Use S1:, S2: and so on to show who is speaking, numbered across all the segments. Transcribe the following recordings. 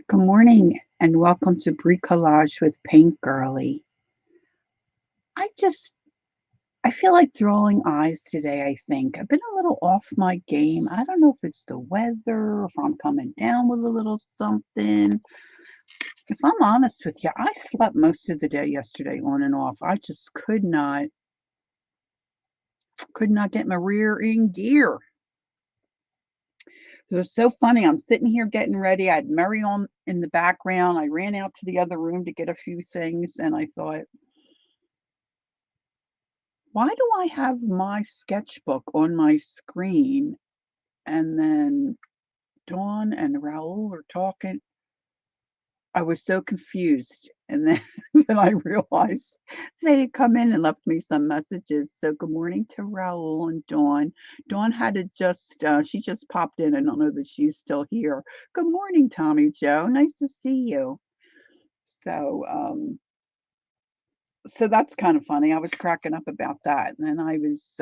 S1: Good morning and welcome to Bricolage with Paint Girly. I just I feel like drawing eyes today, I think. I've been a little off my game. I don't know if it's the weather, if I'm coming down with a little something. If I'm honest with you, I slept most of the day yesterday on and off. I just could not get my rear in gear. It was so funny. I'm sitting here getting ready. I had Mary on in the background. I ran out to the other room to get a few things and I thought, why do I have my sketchbook on my screen? And then Dawn and Raul are talking. I was so confused. And then, then I realized they had come in and left me some messages. So good morning to Raul and Dawn. Dawn had to she just popped in. I don't know that she's still here. Good morning, Tommy Joe. Nice to see you. So, so that's kind of funny. I was cracking up about that. And then I was,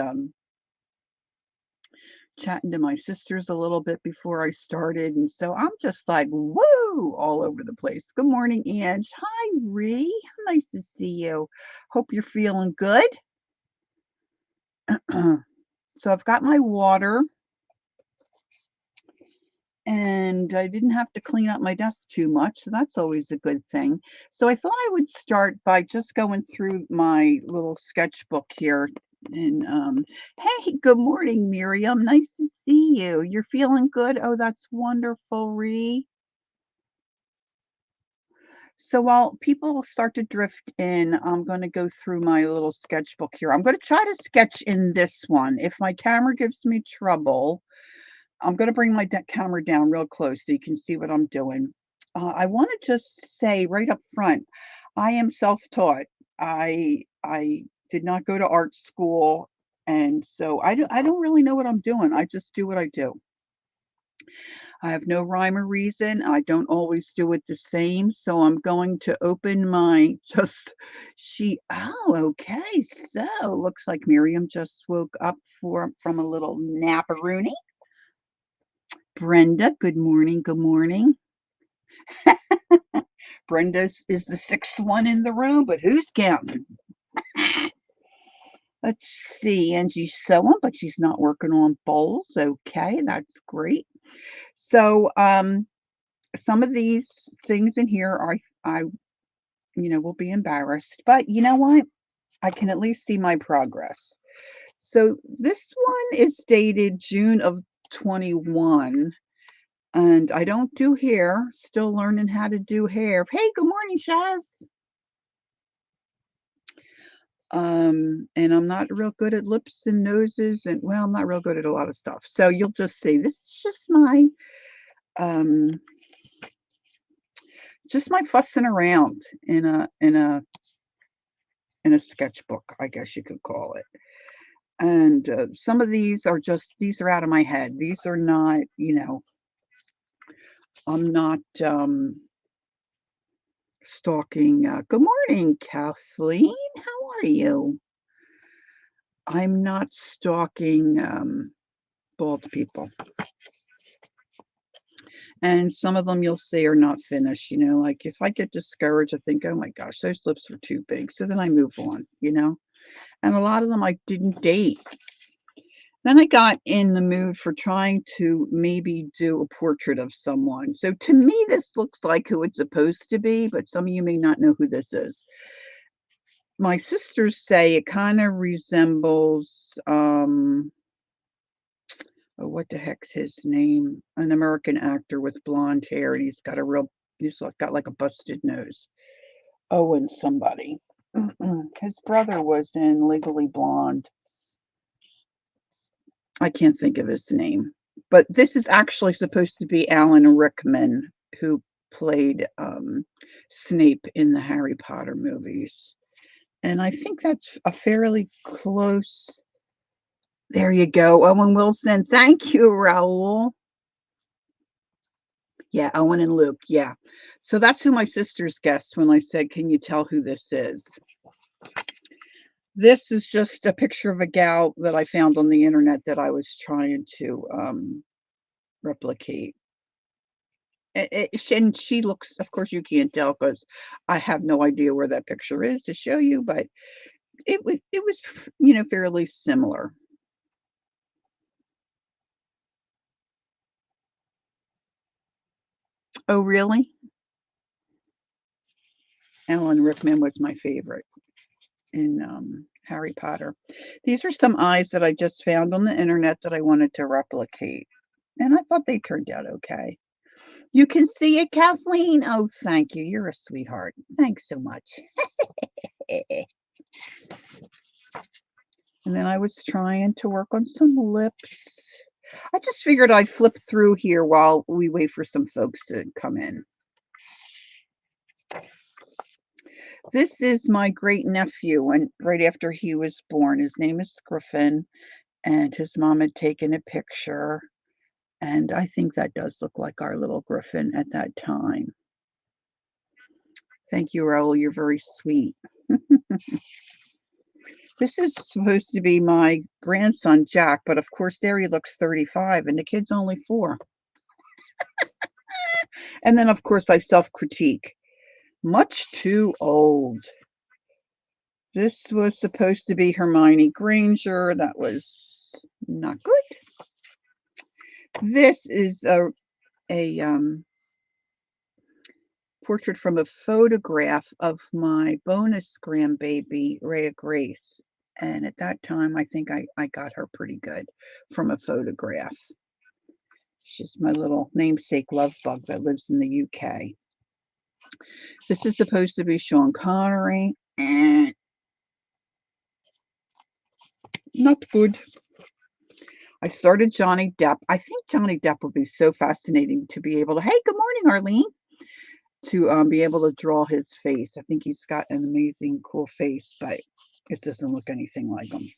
S1: chatting to my sisters a little bit before I started, and so I'm just like, woo, all over the place. Good morning, Ange. Hi, Ree. Nice to see you. Hope you're feeling good. So I've got my water, and I didn't have to clean up my desk too much, so that's always a good thing. So I thought I would start by just going through my little sketchbook here. And hey, good morning, Miriam. Nice to see you. You're feeling good? Oh, that's wonderful, Ree. So while people start to drift in, I'm going to go through my little sketchbook here. I'm going to try to sketch in this one. If my camera gives me trouble, I'm going to bring my camera down real close so you can see what I'm doing. I want to just say right up front, I am self-taught. I did not go to art school, and so I don't really know what I'm doing. I just do what I do. I have no rhyme or reason. I don't always do it the same. So I'm going to open my just she oh, okay. So looks like Miriam just woke up from a little naparoony. Brenda, good morning. Good morning. Brenda is the sixth one in the room, but who's counting? Let's see. Angie's sewing, but she's not working on bowls. Okay, that's great. So some of these things in here are I will be embarrassed. But you know what? I can at least see my progress. So this one is dated June of 21, and I don't do hair. Still learning how to do hair. Hey, good morning, Shaz. And I'm not real good at lips and noses, and well, I'm not real good at a lot of stuff. So you'll just see this is um just my fussing around in a sketchbook, I guess you could call it. And some of these are out of my head. These are not, I'm not stalking. Good morning, Kathleen. How are you? I'm not stalking bald people. And some of them you'll see are not finished. Like if I get discouraged, I think, oh my gosh, those lips are too big. So then I move on. And a lot of them I didn't date. Then I got in the mood for trying to maybe do a portrait of someone. So to me, this looks like who it's supposed to be, but some of you may not know who this is. My sisters say it kind of resembles, oh, what the heck's his name? An American actor with blonde hair, and he's got like a busted nose. Owen somebody. His brother was in Legally Blonde. I can't think of his name, but this is actually supposed to be Alan Rickman, who played Snape in the Harry Potter movies. And I think that's a fairly close. There you go, Owen Wilson. Thank you, Raul. Yeah, Owen and Luke. Yeah. So that's who my sisters guessed when I said, can you tell who this is? This is just a picture of a gal that I found on the internet that I was trying to replicate. And she looks, of course, you can't tell because I have no idea where that picture is to show you, but it was, fairly similar. Oh, really? Alan Rickman was my favorite in, Harry Potter. These are some eyes that I just found on the internet that I wanted to replicate, and I thought they turned out okay. You can see it, Kathleen? Oh, thank you. You're a sweetheart. Thanks so much. And then I was trying to work on some lips. I just figured I'd flip through here while we wait for some folks to come in. This is my great nephew, and right after he was born, his name is Griffin, and his mom had taken a picture. And I think that does look like our little Griffin at that time. Thank you, Raoul. You're very sweet. This is supposed to be my grandson, Jack, but of course, there he looks 35, and the kid's only 4. And then, of course, I self critique. Much too old. This was supposed to be Hermione Granger. That was not good. This is a portrait from a photograph of my bonus grandbaby, Rhea Grace. And at that time, I think I got her pretty good from a photograph. She's my little namesake love bug that lives in the UK. This is supposed to be Sean Connery. And not good. I started Johnny Depp. I think Johnny Depp would be so fascinating to be able to, hey, good morning, Arlene, to be able to draw his face. I think he's got an amazing, cool face, but it doesn't look anything like him.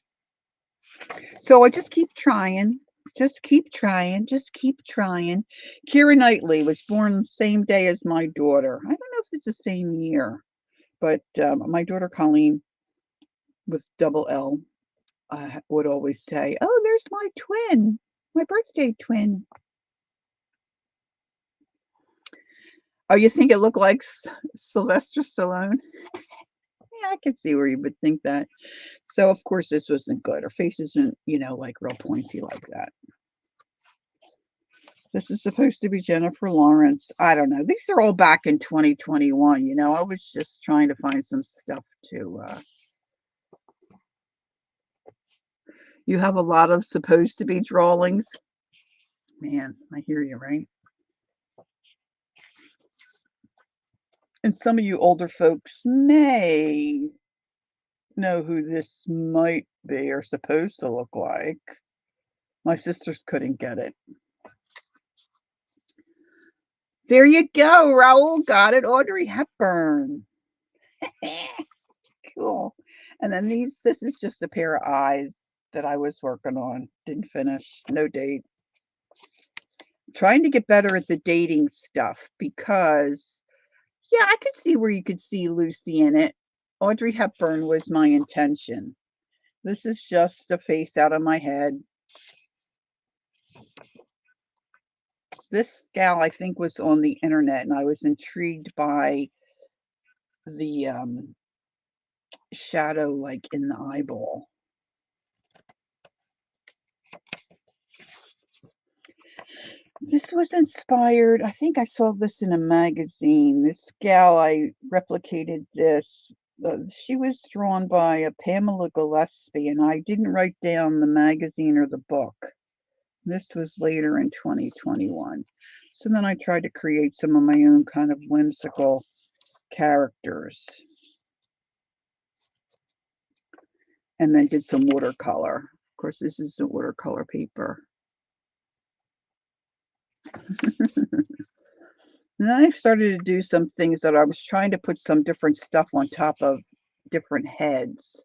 S1: So I just keep trying, just keep trying, just keep trying. Keira Knightley was born the same day as my daughter. I don't know if it's the same year, but my daughter Colleen with double L would always say, "Oh, there's my twin, my birthday twin." Oh, you think it looked like Sylvester Stallone? Yeah, I could see where you would think that. So, of course, this wasn't good. Her face isn't, like real pointy like that. This is supposed to be Jennifer Lawrence. I don't know. These are all back in 2021. I was just trying to find some stuff to. You have a lot of supposed to be drawings. Man, I hear you, right? And some of you older folks may know who this might be or supposed to look like. My sisters couldn't get it. There you go, Raoul got it. Audrey Hepburn. Cool. And then this is just a pair of eyes that I was working on. Didn't finish. No date. Trying to get better at the dating stuff because, yeah, I could see where you could see Lucy in it. Audrey Hepburn was my intention. This is just a face out of my head. This gal, I think, was on the internet, and I was intrigued by the shadow, like in the eyeball. This was inspired. I think I saw this in a magazine. This gal, I replicated this. She was drawn by a Pamela Gillespie, and I didn't write down the magazine or the book. This was later in 2021. So then I tried to create some of my own kind of whimsical characters. And then did some watercolor. Of course, this is the watercolor paper. Then I started to do some things that I was trying to put some different stuff on top of different heads.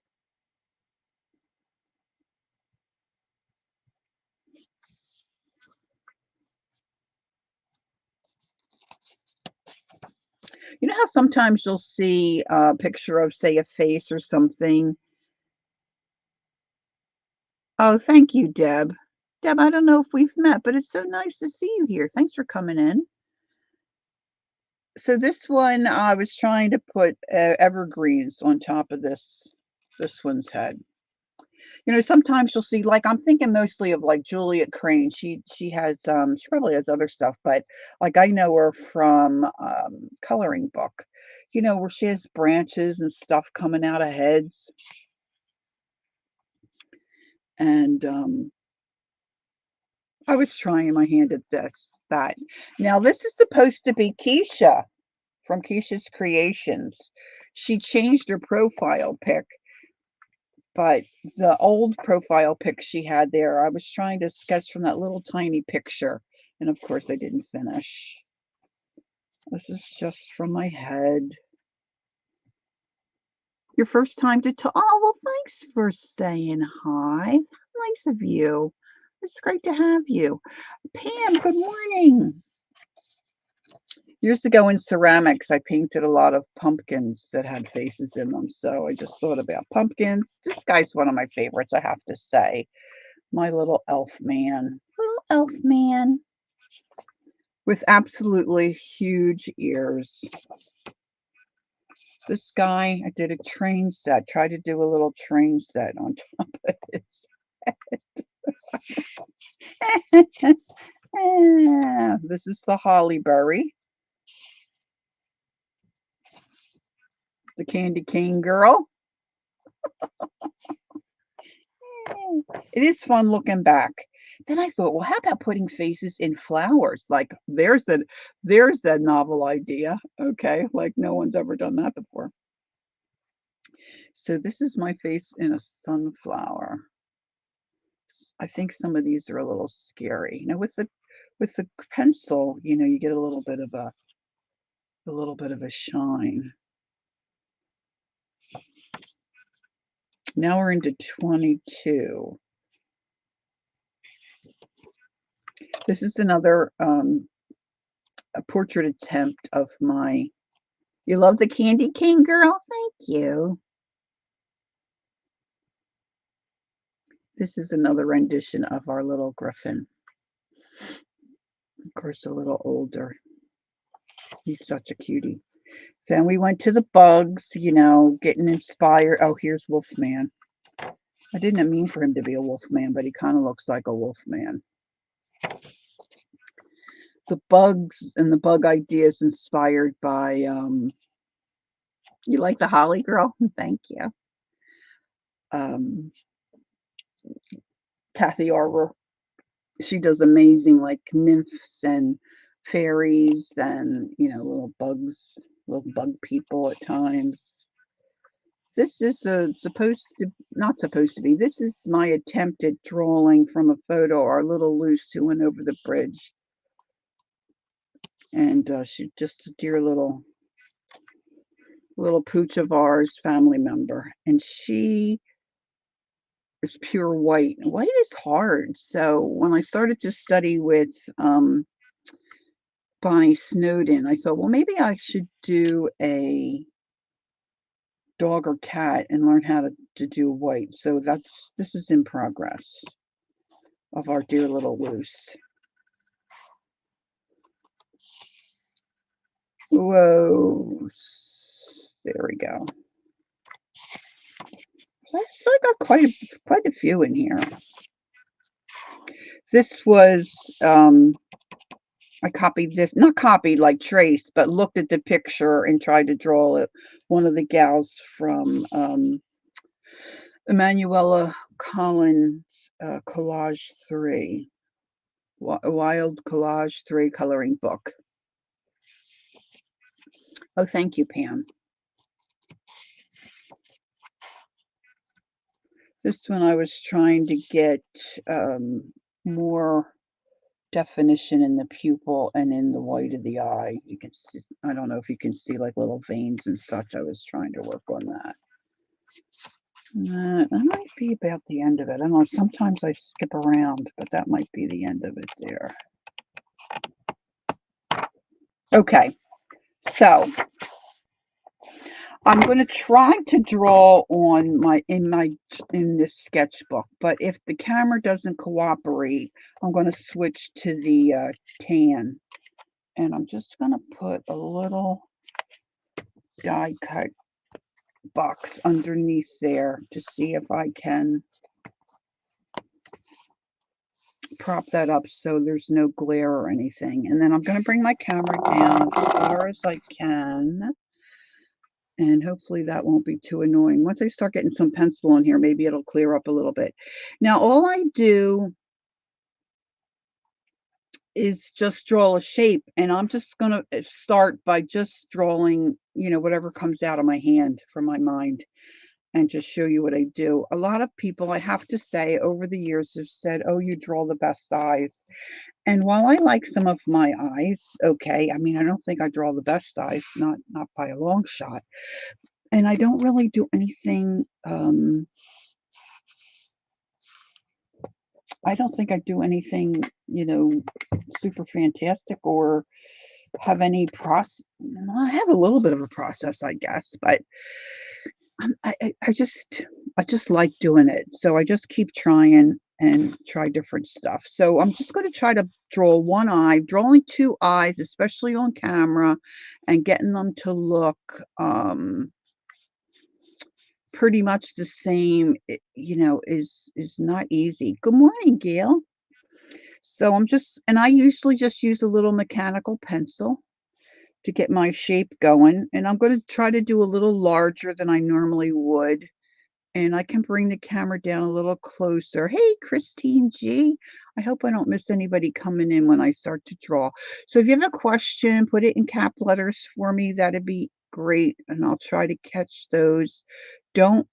S1: You know how sometimes you'll see a picture of, say, a face or something? Oh, thank you, Deb. Deb, I don't know if we've met, but it's so nice to see you here. Thanks for coming in. So this one, I was trying to put evergreens on top of this one's head. You know, sometimes you'll see, like, I'm thinking mostly of like Juliet Crane. She has she probably has other stuff, but like I know her from Coloring Book, you know, where she has branches and stuff coming out of heads. And I was trying my hand at that. Now this is supposed to be Keisha from Keisha's Creations. She changed her profile pic, but the old profile pic she had there, I was trying to sketch from that little tiny picture, and of course I didn't finish. This is just from my head. Your first time to talk? Oh, well, thanks for saying hi. Nice of you. It's great to have you. Pam, good morning. Years ago in ceramics, I painted a lot of pumpkins that had faces in them. So I just thought about pumpkins. This guy's one of my favorites, I have to say. My little elf man. Little elf man with absolutely huge ears. This guy, I did a train set, tried to do a little train set on top of his head. This is the holly berry, the candy cane girl. It is fun looking back. Then I thought, well, how about putting faces in flowers? Like there's a novel idea. Okay, like no one's ever done that before. So this is my face in a sunflower. I think some of these are a little scary. Now with the pencil, you know, you get a little bit of a shine. Now we're into 22. This is another a portrait attempt of my. You love the candy cane girl? Thank you. This is another rendition of our little griffin. Of course, a little older. He's such a cutie. So then we went to the bugs, you know, getting inspired. Oh, here's Wolfman. I didn't mean for him to be a wolfman, but he kind of looks like a wolfman. The bugs and the bug ideas inspired by, you like the holly girl? Thank you. Um, Kathy Arbor. She does amazing like nymphs and fairies and, you know, little bug people at times. This is supposed to, not supposed to be, this is my attempt at drawing from a photo our little Luce who went over the bridge. And she's just a dear little pooch of ours, family member. And she is pure white. White is hard. So when I started to study with Bonnie Snowden, I thought, well, maybe I should do a dog or cat and learn how to do white. So this is in progress of our dear little Luce. Whoa. There we go. So I got quite a few in here. This was I copied this, not copied like traced, but looked at the picture and tried to draw it. One of the gals from Emanuela Collins Collage 3, Wild Collage 3 coloring book. Oh, thank you, Pam. This one I was trying to get more definition in the pupil and in the white of the eye. You can see, I don't know if you can see like little veins and such. I was trying to work on that. That might be about the end of it. I don't know. Sometimes I skip around, but that might be the end of it there. Okay, so I'm going to try to draw on in this sketchbook, but if the camera doesn't cooperate, I'm going to switch to the tan And I'm just going to put a little die cut box underneath there to see if I can prop that up so there's no glare or anything. And then I'm going to bring my camera down as far as I can. And hopefully that won't be too annoying. Once I start getting some pencil on here, maybe it'll clear up a little bit. Now, all I do is just draw a shape, and I'm just going to start by just drawing, whatever comes out of my hand from my mind and just show you what I do. A lot of people, I have to say, over the years have said, "Oh, you draw the best eyes." And while I like some of my eyes, okay, I mean, I don't think I draw the best eyes, not by a long shot. And I don't really do anything, I don't think I do anything, super fantastic or have any process. I have a little bit of a process, I guess, but I just like doing it. So I just keep trying and try different stuff. So I'm just going to try to draw one eye, draw only two eyes, especially on camera, and getting them to look pretty much the same, is not easy. Good morning, Gail. So and I usually just use a little mechanical pencil to get my shape going. And I'm going to try to do a little larger than I normally would. And I can bring the camera down a little closer. Hey, Christine G. I hope I don't miss anybody coming in when I start to draw. So if you have a question, put it in cap letters for me. That'd be great. And I'll try to catch those. Don't,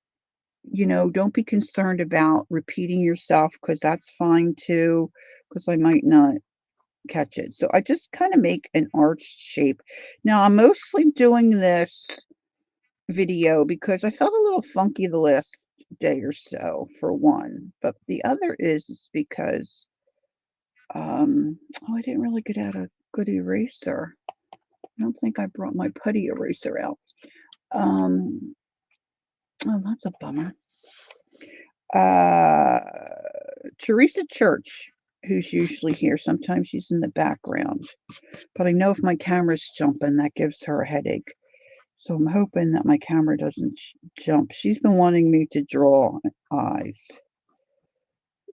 S1: don't be concerned about repeating yourself because that's fine too, because I might not catch it. So I just kind of make an arched shape. Now I'm mostly doing this video because I felt a little funky the last day or so, for one. But the other is because, I didn't really get out a good eraser. I don't think I brought my putty eraser out. Um, oh, that's a bummer. Uh, Teresa Church, who's usually here, sometimes she's in the background. But I know if my camera's jumping, that gives her a headache. So I'm hoping that my camera doesn't jump. She's been wanting me to draw eyes.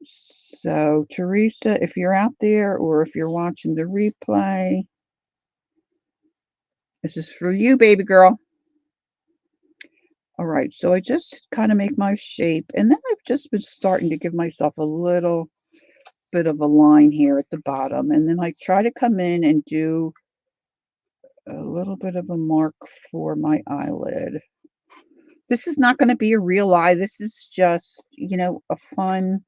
S1: So Teresa, if you're out there or if you're watching the replay, this is for you, baby girl. All right, so I just kind of make my shape, and then I've just been starting to give myself a little bit of a line here at the bottom, and then I try to come in and do a little bit of a mark for my eyelid. This is not going to be a real eye. This is just, a fun.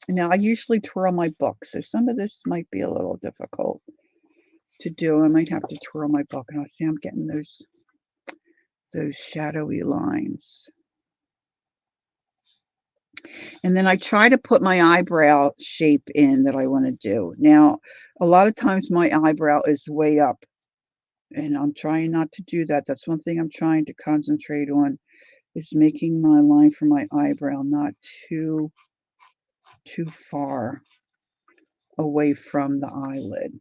S1: Now I usually twirl my book, so some of this might be a little difficult to do. I might have to twirl my book, and I'll see I'm getting those shadowy lines. And then I try to put my eyebrow shape in that I want to do. Now, a lot of times my eyebrow is way up, and I'm trying not to do that. That's one thing I'm trying to concentrate on, is making my line for my eyebrow not too far away from the eyelid.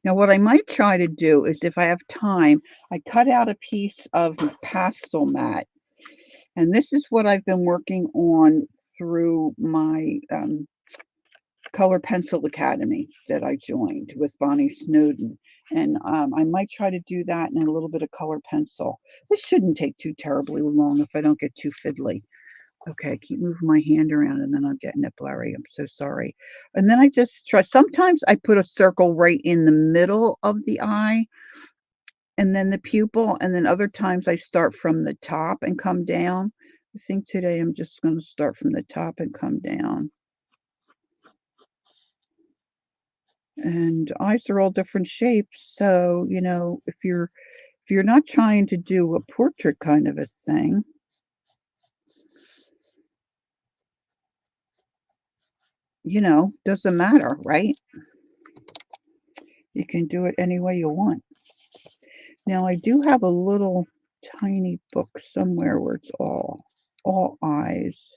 S1: Now, what I might try to do is, if I have time, I cut out a piece of pastel mat. And this is what I've been working on through my Color Pencil Academy that I joined with Bonnie Snowden. And I might try to do that in a little bit of color pencil. This shouldn't take too terribly long if I don't get too fiddly. Okay, keep moving my hand around and then I'm getting it blurry. I'm so sorry. And then I just try. Sometimes I put a circle right in the middle of the eye and then the pupil. And then other times I start from the top and come down. I think today I'm just going to start from the top and come down. And eyes are all different shapes. So, if you're not trying to do a portrait kind of a thing, doesn't matter, right? You can do it any way you want. Now, I do have a little tiny book somewhere where it's all eyes.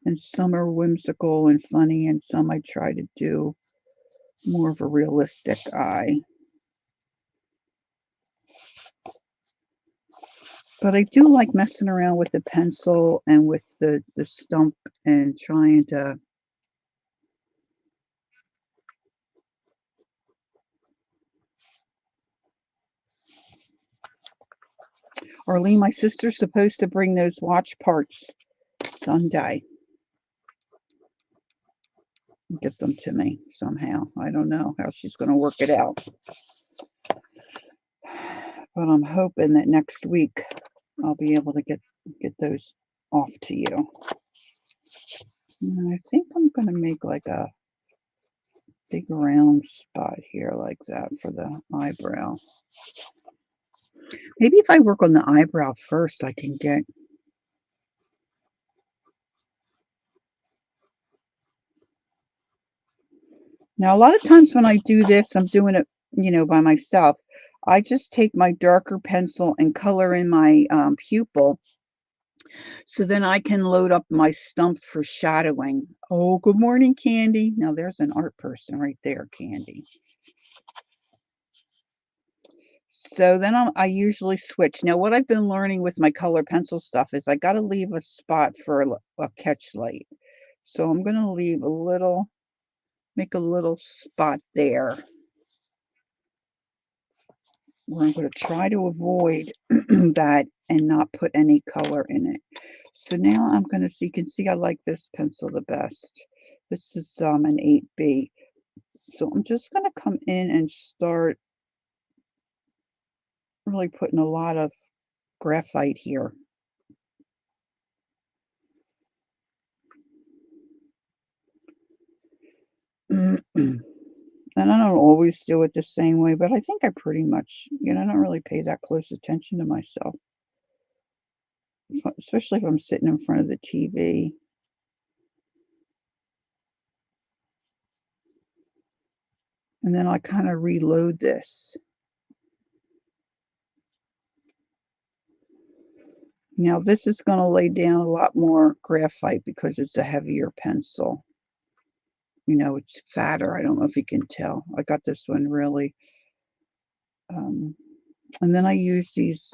S1: And some are whimsical and funny, and some I try to do more of a realistic eye. But I do like messing around with the pencil and with the stump and trying to. Arlene, my sister's supposed to bring those watch parts Sunday. Get them to me somehow. I don't know how she's going to work it out. But I'm hoping that next week I'll be able to get those off to you. And I think I'm going to make like a big round spot here like that for the eyebrow. Maybe if I work on the eyebrow first, I can get. Now, a lot of times when I do this, I'm doing it, by myself. I just take my darker pencil and color in my pupil. So then I can load up my stump for shadowing. Oh, good morning, Candy. Now there's an art person right there, Candy. So then I usually switch. Now, what I've been learning with my color pencil stuff is I got to leave a spot for a catch light. So I'm going to leave make a little spot there where I'm going to try to avoid that and not put any color in it. So now I'm going to see, you can see I like this pencil the best. This is an 8B. So I'm just going to come in and start really putting a lot of graphite here. And I don't always do it the same way, but I think I pretty much, I don't really pay that close attention to myself, especially if I'm sitting in front of the TV. And then I kind of reload this. Now this is going to lay down a lot more graphite because it's a heavier pencil. It's fatter. I don't know if you can tell. I got this one really. And then I use these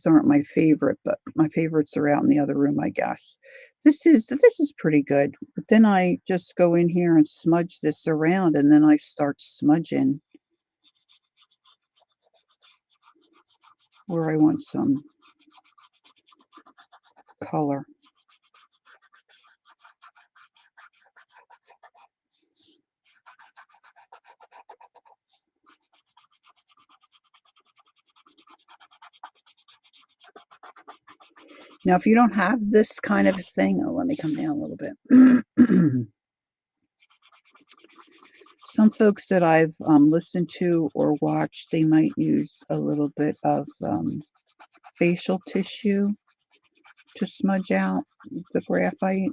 S1: aren't my favorite, but my favorites are out in the other room, I guess. This is pretty good. But then I just go in here and smudge this around, and then I start smudging where I want some color. Now, if you don't have this kind of thing, let me come down a little bit. Some folks that I've listened to or watched, they might use a little bit of facial tissue to smudge out the graphite,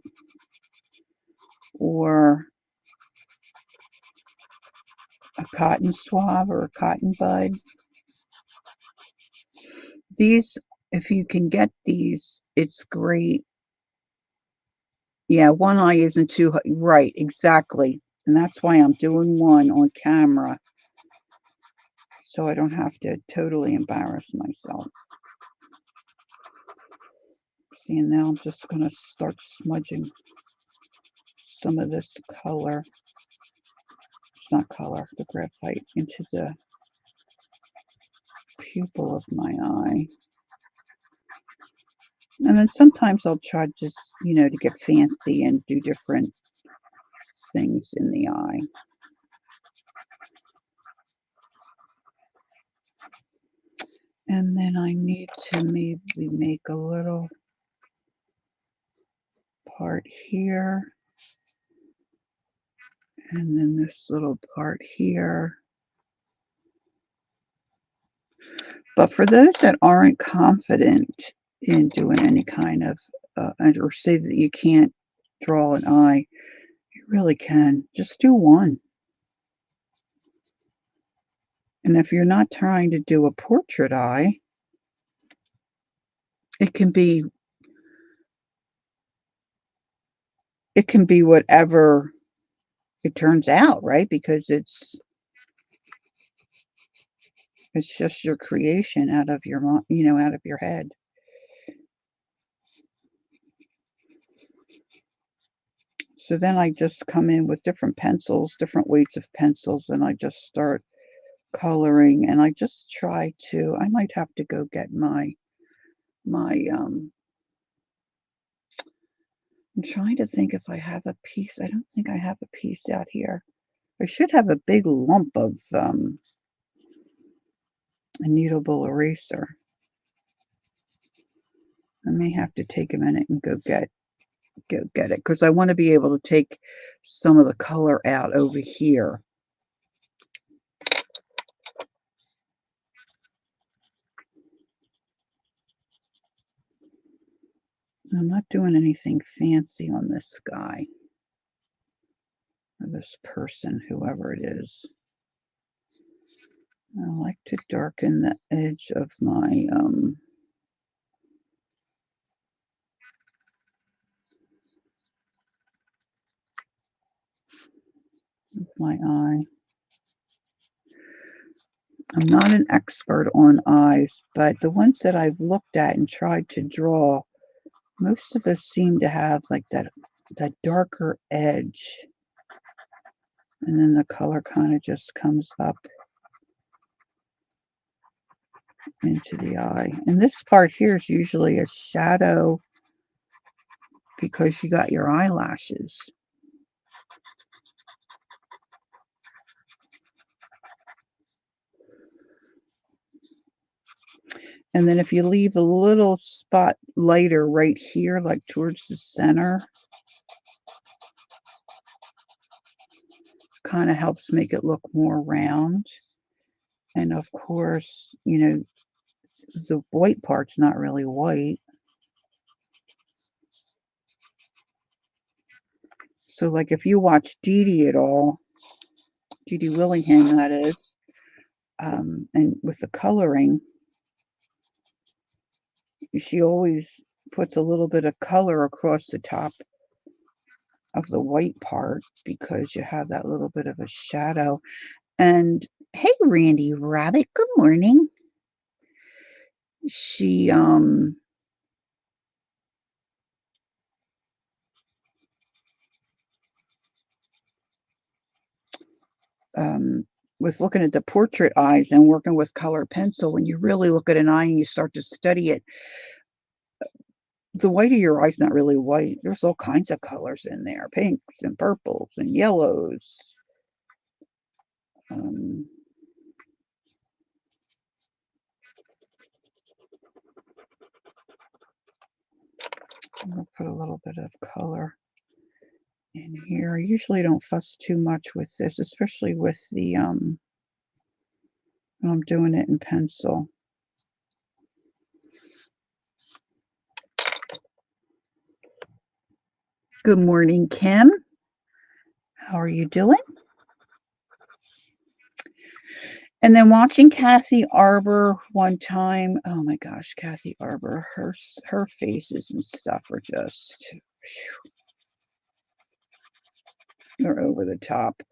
S1: or a cotton swab or a cotton bud. These, if you can get these, it's great. Yeah, one eye isn't too right, exactly. And that's why I'm doing one on camera, so I don't have to totally embarrass myself. See, and now I'm just going to start smudging some of this color. It's not color, the graphite, into the pupil of my eye. And then sometimes I'll try just, to get fancy and do different things in the eye. And then I need to maybe make a little part here. And then this little part here. But for those that aren't confident in doing any kind of, or say that you can't draw an eye, you really can. Just do one. And if you're not trying to do a portrait eye, it can be it can be whatever it turns out, right? Because it's just your creation out of your out of your head. So then I just come in with different pencils, different weights of pencils, and I just start coloring, and I just try to I might have to go get my I'm trying to think if I have a piece. I don't think I have a piece out here. I should have a big lump of a kneadable eraser. I may have to take a minute and go get it because I want to be able to take some of the color out over here. I'm not doing anything fancy on this guy or this person, whoever it is. I like to darken the edge of my eye. I'm not an expert on eyes, but the ones that I've looked at and tried to draw, most of us seem to have like that darker edge. And then the color kind of just comes up into the eye. And this part here is usually a shadow because you got your eyelashes. And then if you leave a little spot lighter right here, like towards the center, kind of helps make it look more round. And of course, the white part's not really white. So like if you watch Dee Dee at all, Dee Dee Willingham, that is, and with the coloring, she always puts a little bit of color across the top of the white part because you have that little bit of a shadow. And hey, Randy Rabbit, good morning. She was looking at the portrait eyes and working with color pencil. When you really look at an eye and you start to study it, the white of your eye's not really white. There's all kinds of colors in there, pinks and purples and yellows. I'm going to put a little bit of color in here. I usually don't fuss too much with this, especially with the when I'm doing it in pencil. Good morning, Kim. How are you doing? And then watching Kathy Arbor one time. Oh my gosh, Kathy Arbor, her faces and stuff are just they're over the top.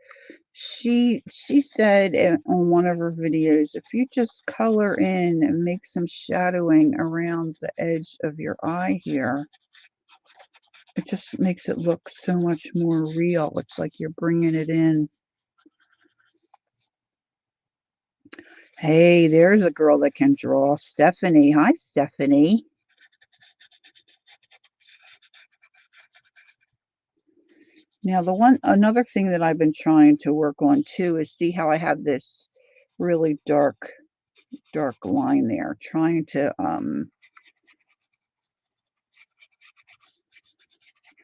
S1: She said on one of her videos, if you just color in and make some shadowing around the edge of your eye here, it just makes it look so much more real. It's like you're bringing it in. Hey, there's a girl that can draw. Stephanie. Hi, Stephanie. Now, another thing that I've been trying to work on too is see how I have this really dark line there. Trying to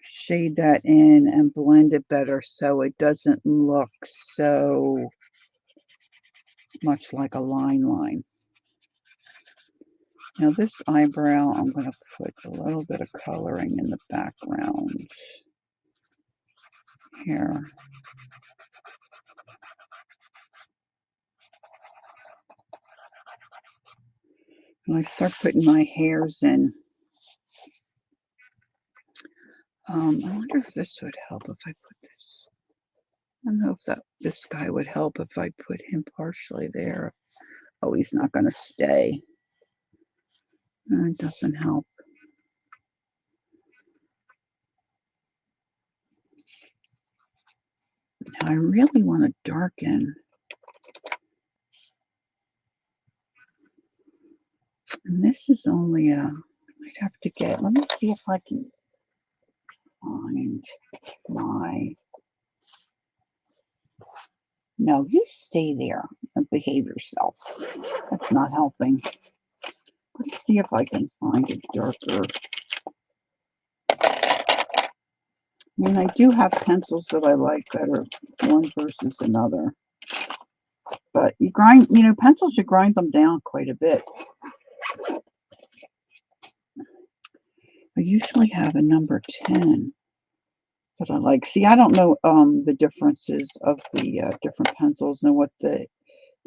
S1: shade that in and blend it better so it doesn't look so much like a line. Now this eyebrow, I'm going to put a little bit of coloring in the background here. When I start putting my hairs in, I wonder if this would help if I put this. I don't know if this guy would help if I put him partially there. Oh, he's not going to stay. It doesn't help. Now I really want to darken. And this is only a, I'd have to get, let me see if I can find my, no, you stay there and behave yourself. That's not helping. Let's see if I can find a darker. I mean, I do have pencils that I like that are one versus another. But you grind, pencils, you grind them down quite a bit. I usually have a number 10 that I like. See, I don't know the differences of the different pencils, know what the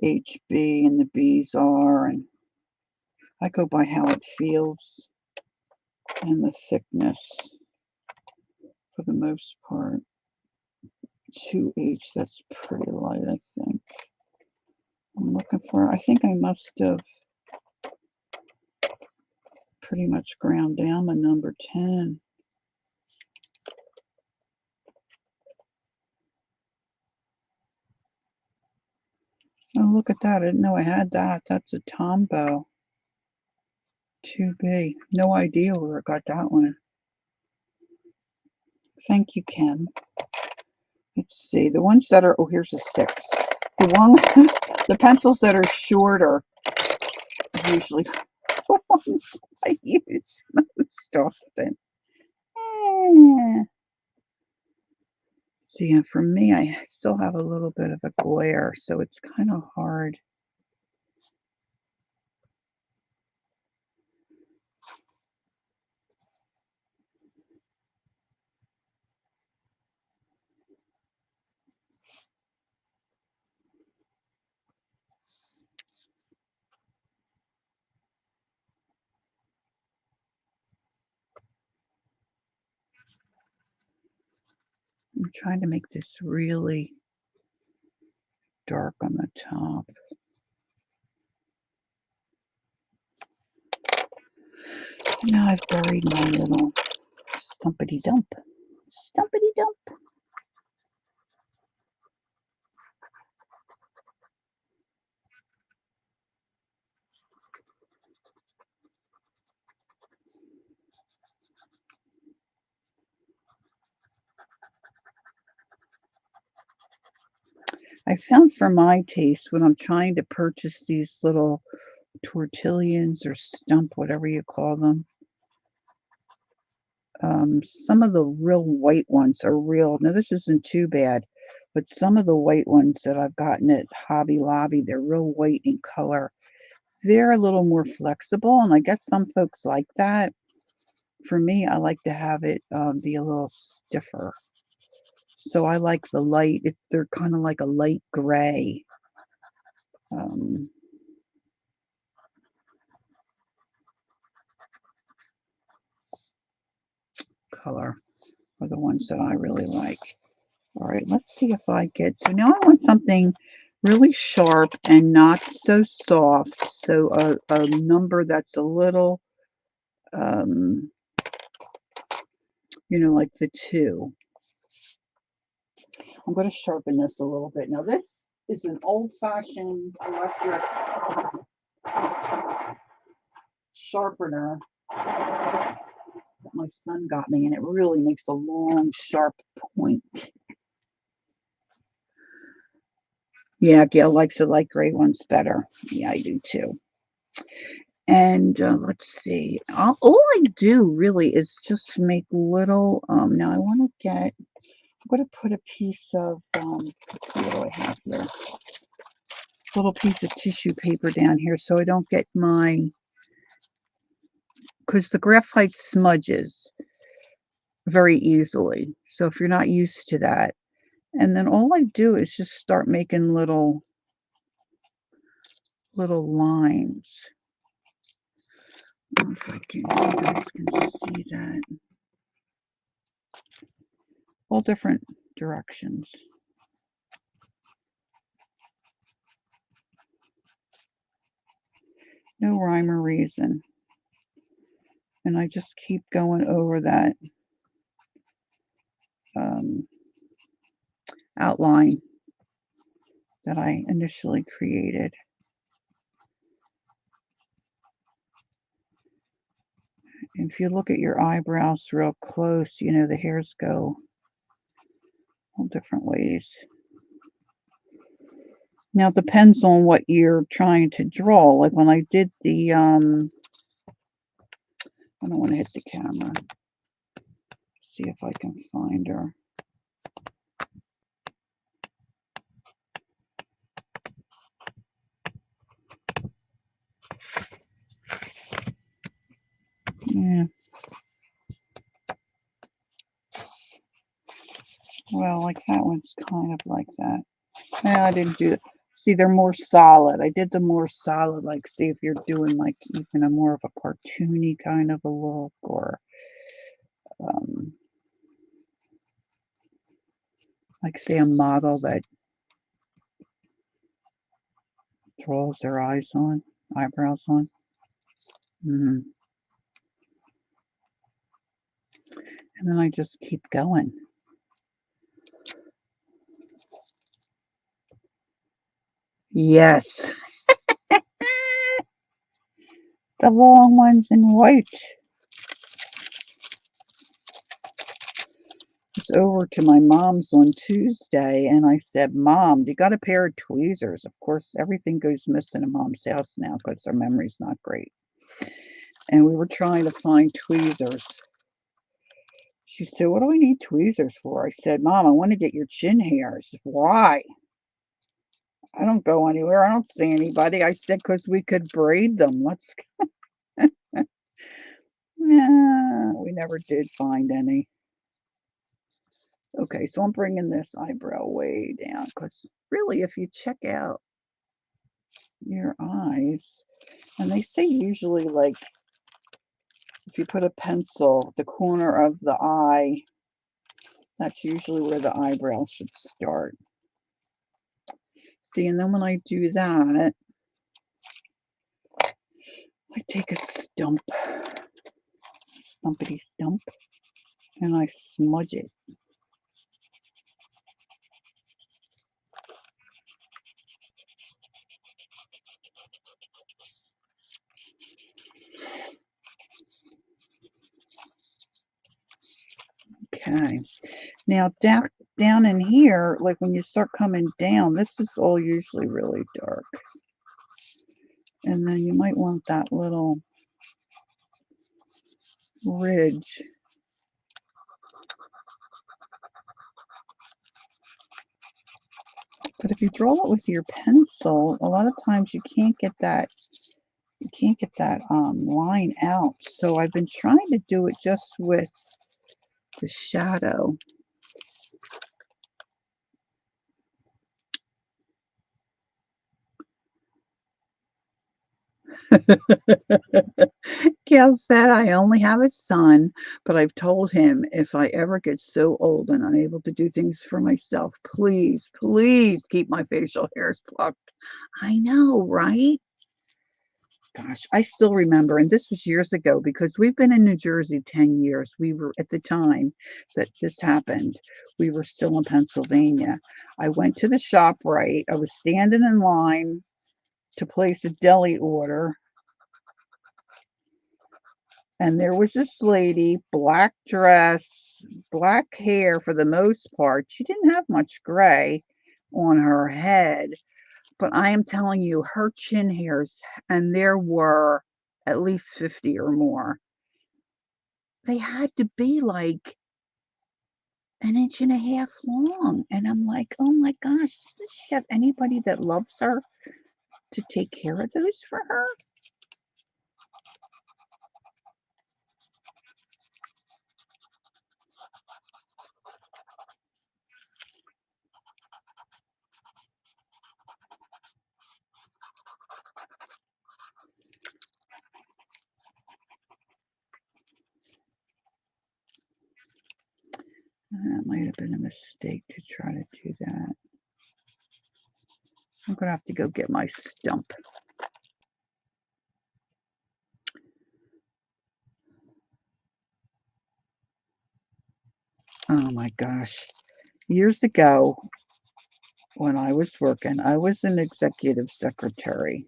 S1: HB and the Bs are, and I go by how it feels and the thickness for the most part. 2H, that's pretty light, I think. I'm looking for, I think I must have pretty much ground down my number 10. Oh, look at that. I didn't know I had that. That's a Tombow 2B. No idea where I got that one. Thank you, Ken. Let's see. The ones that are, oh, here's a 6. The pencils that are shorter are usually the ones I use most often. See, and for me, I still have a little bit of a glare, so it's kind of hard. I'm trying to make this really dark on the top. Now I've buried my little stumpity dump. Stumpity dump. I found for my taste when I'm trying to purchase these little tortillions or stump, whatever you call them, some of the real white ones are real. Now, this isn't too bad, but some of the white ones that I've gotten at Hobby Lobby, they're real white in color. They're a little more flexible, and I guess some folks like that. For me, I like to have it be a little stiffer. So I like the light. They're kind of like a light gray. Color are the ones that I really like. All right, let's see if I get, so now I want something really sharp and not so soft. So a number that's a little, like the 2. I'm going to sharpen this a little bit. Now this is an old-fashioned electric sharpener that my son got me, and it really makes a long, sharp point. Yeah, Gail likes the light gray ones better. Yeah, I do too. And let's see. All I do really is just make little. Now I want to get. I'm going to put a piece of. Let's see, what do I have here? Little piece of tissue paper down here so I don't get my. Because the graphite smudges very easily. So if you're not used to that, and then all I do is just start making little lines. I don't know if you guys can see that. all different directions. No rhyme or reason. And I just keep going over that um, outline that I initially created. And if you look at your eyebrows real close, you know the hairs go all different ways. Now it depends on what you're trying to draw. Like when I did the I don't want to hit the camera. See if I can find her. Yeah. Well, like that one's kind of like that. Yeah, I didn't do it. See, they're more solid. I did the more solid, like, see if you're doing like even a more of a cartoony kind of a look, or um, like say a model that draws their eyebrows on. Mm. And then I just keep going. Yes, the long ones in white. Was over to my mom's on Tuesday, and I said, "Mom, you got a pair of tweezers?" Of course, everything goes missing in Mom's house now because their memory's not great. And we were trying to find tweezers. She said, "What do I need tweezers for?" I said, "Mom, I want to get your chin hairs." Why? I don't go anywhere. I don't see anybody. I said, "Because we could braid them." Let's. Yeah, we never did find any. Okay, so I'm bringing this eyebrow way down because really, if you check out your eyes, and they say usually like if you put a pencil, the corner of the eye, that's usually where the eyebrow should start. See, and then when I do that, I take a stumpity stump, and I smudge it. Okay. Now down in here, like when you start coming down, this is all usually really dark. And then you might want that little ridge. But if you draw it with your pencil, a lot of times you can't get that line out. So I've been trying to do it just with the shadow. Gail said, "I only have a son, but I've told him if I ever get so old and unable to do things for myself, please, please keep my facial hairs plucked." I know, right? Gosh, I still remember, and this was years ago because we've been in New Jersey 10 years. We were at the time that this happened, we were still in Pennsylvania. I went to the ShopRite. I was standing in line to place a deli order, and there was this lady, black dress, black hair for the most part. She didn't have much gray on her head, but I am telling you, her chin hairs, and there were at least 50 or more. They had to be like an inch and a half long. And I'm like, oh my gosh, does she have anybody that loves her to take care of those for her? That might have been a mistake to try to do that. I'm going to have to go get my stump. Oh my gosh. Years ago, when I was working, I was an executive secretary.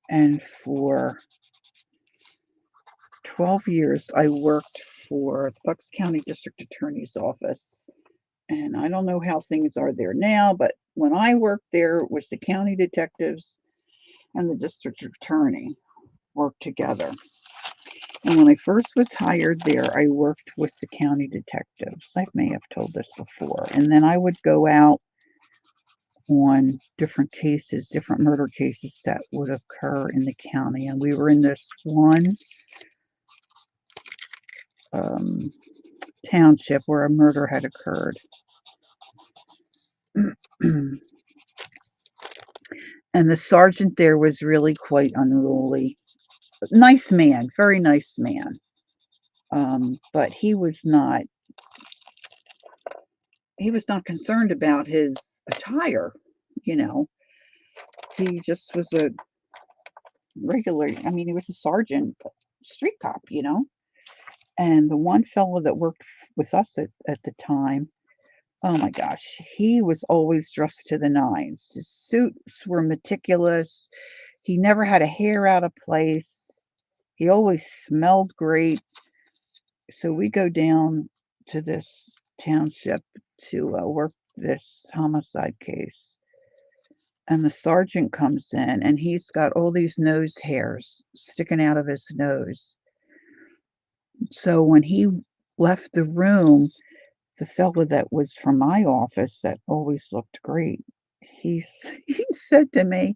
S1: And for 12 years, I worked for the Bucks County District Attorney's Office. And I don't know how things are there now, but when I worked there, it was the county detectives and the district attorney worked together. And when I first was hired there, I worked with the county detectives. I may have told this before. And then I would go out on different cases, different murder cases that would occur in the county. And we were in this one township where a murder had occurred. And the sergeant there was really quite unruly. Nice man, very nice man. But he was not concerned about his attire, you know. He just was a regular, I mean, he was a sergeant, street cop, you know. And the one fellow that worked with us at the time, oh my gosh, he was always dressed to the nines. His suits were meticulous. He never had a hair out of place. He always smelled great. So we go down to this township to work this homicide case. And the sergeant comes in and he's got all these nose hairs sticking out of his nose. So when he left the room, the fellow that was from my office that always looked great, he said to me,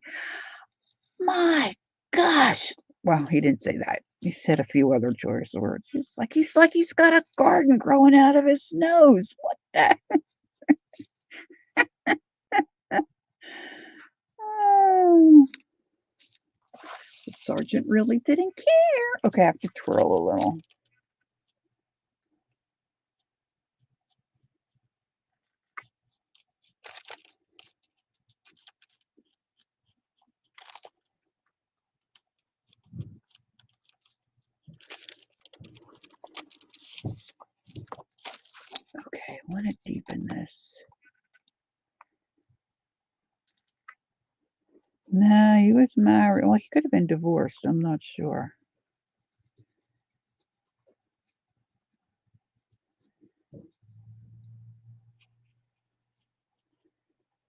S1: "My gosh." Well, he didn't say that. He said a few other joyous words. He's like he's got a garden growing out of his nose. What the oh, the sergeant really didn't care. Okay, I have to twirl a little. Okay, I want to deepen this. No, he was married. Well, he could have been divorced. I'm not sure.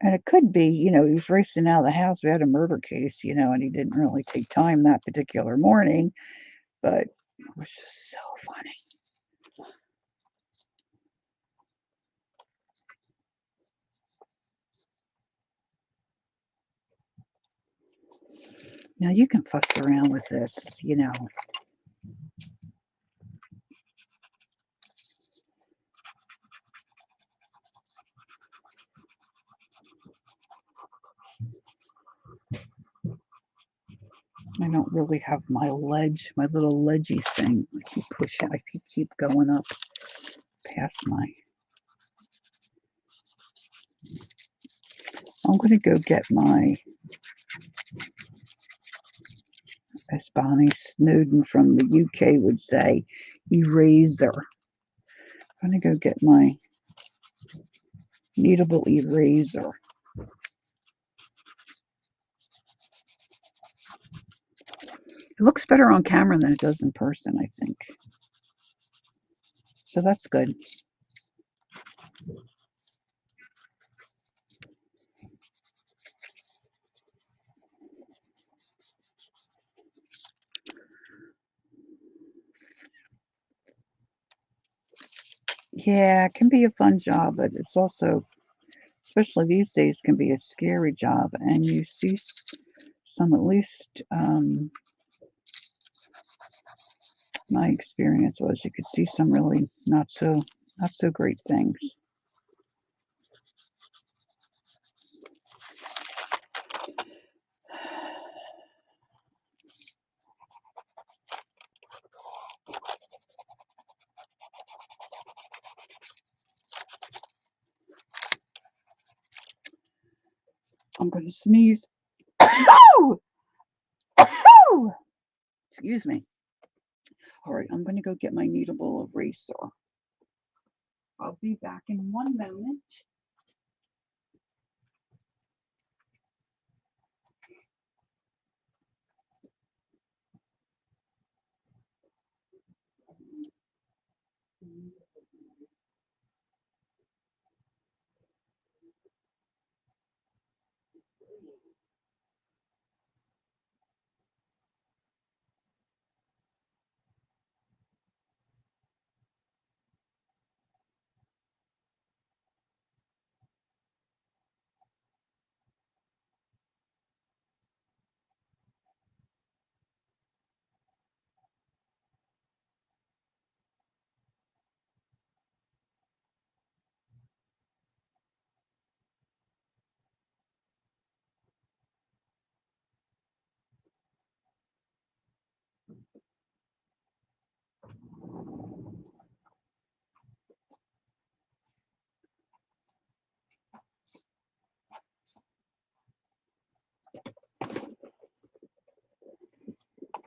S1: And it could be, he was racing out of the house. We had a murder case, and he didn't really take time that particular morning, but it was just so funny. Now you can fuss around with this. I don't really have my ledge, my little ledgy thing. I keep going up past my. I'm going to go get my, as Bonnie Snowden from the UK would say, eraser. I'm going to go get my kneadable eraser. It looks better on camera than it does in person, I think. So that's good. Yeah, it can be a fun job, but it's also, especially these days, can be a scary job. And you see some, at least my experience was, you could see some really not so great things. I'm going to sneeze. Ow! Ow! Excuse me. All right, I'm going to go get my kneadable eraser. I'll be back in 1 moment.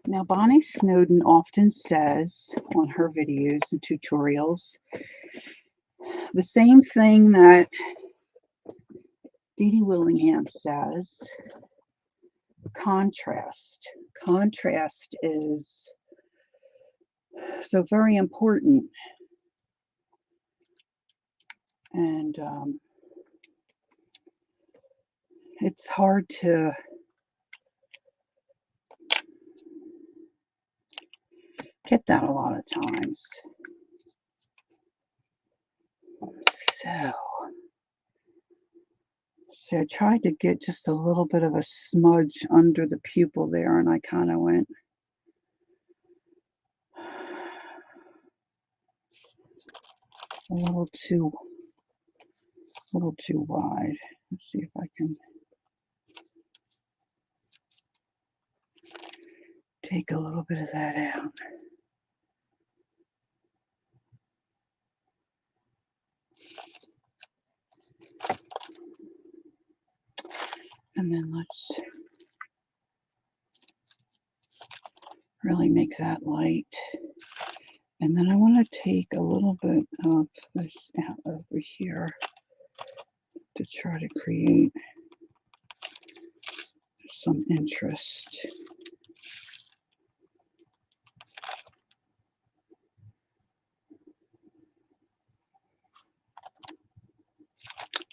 S1: Now, Bonnie Snowden often says on her videos and tutorials the same thing that Dee Dee Willingham says, contrast. Contrast is so very important. And it's hard to get that a lot of times. So I tried to get just a little bit of a smudge under the pupil there, and I kind of went a little too wide. Let's see if I can take a little bit of that out. And then let's really make that light. And then I want to take a little bit of this out over here to try to create some interest.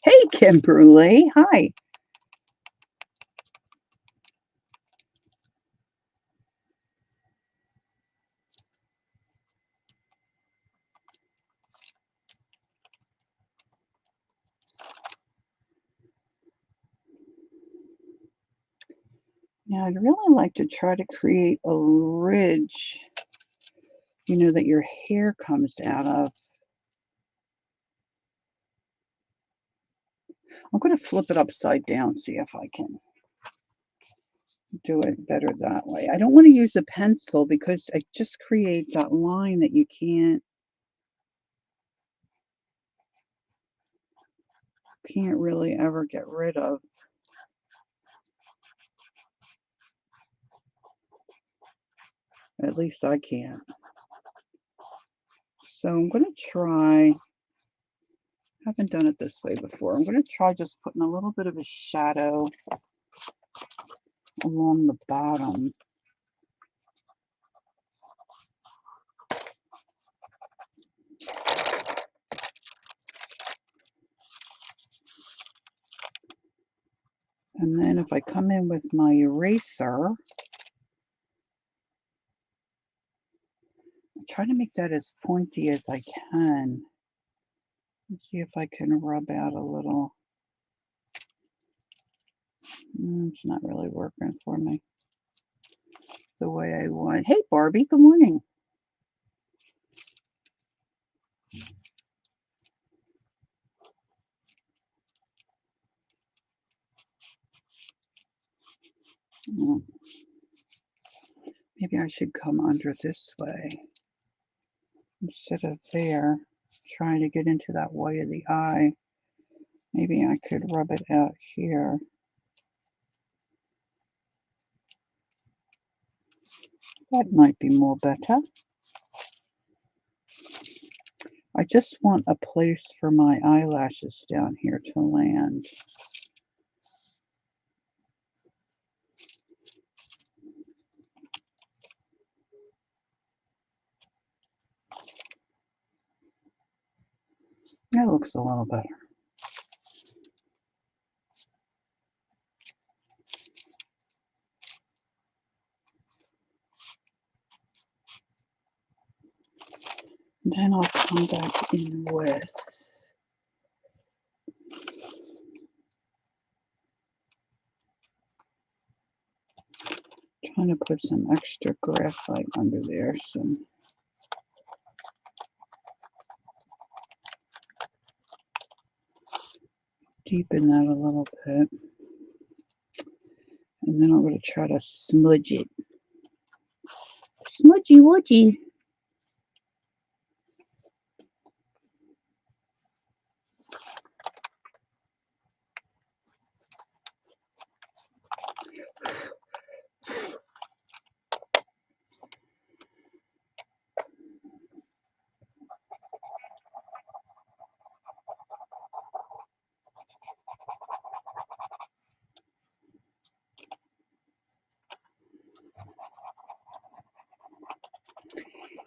S1: Hey, Kimberly. Hi. Now, I'd really like to try to create a ridge, you know, that your hair comes out of. I'm going to flip it upside down, see if I can do it better that way. I don't want to use a pencil because it just creates that line that you can't really ever get rid of. At least I can't. So I'm going to try, haven't done it this way before. I'm going to try just putting a little bit of a shadow along the bottom. And then if I come in with my eraser, try to make that as pointy as I can. Let's see if I can rub out a little. It's not really working for me the way I want. Hey, Barbie, good morning. Maybe I should come under this way instead of there, trying to get into that white of the eye. Maybe I could rub it out here. That might be more better. I just want a place for my eyelashes down here to land. That looks a little better. Then I'll come back in with trying to put some extra graphite under there, so deepen that a little bit. And then I'm going to try to smudge it. Smudgy woodgy.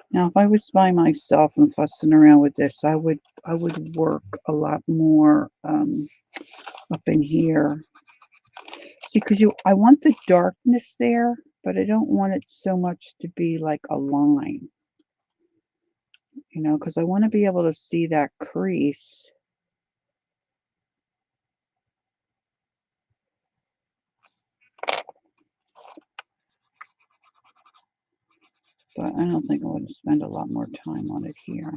S1: Now, if I was by myself and fussing around with this, I would work a lot more up in here. See, because I want the darkness there, but I don't want it so much to be like a line, you know, because I want to be able to see that crease. But I don't think I want to spend a lot more time on it here.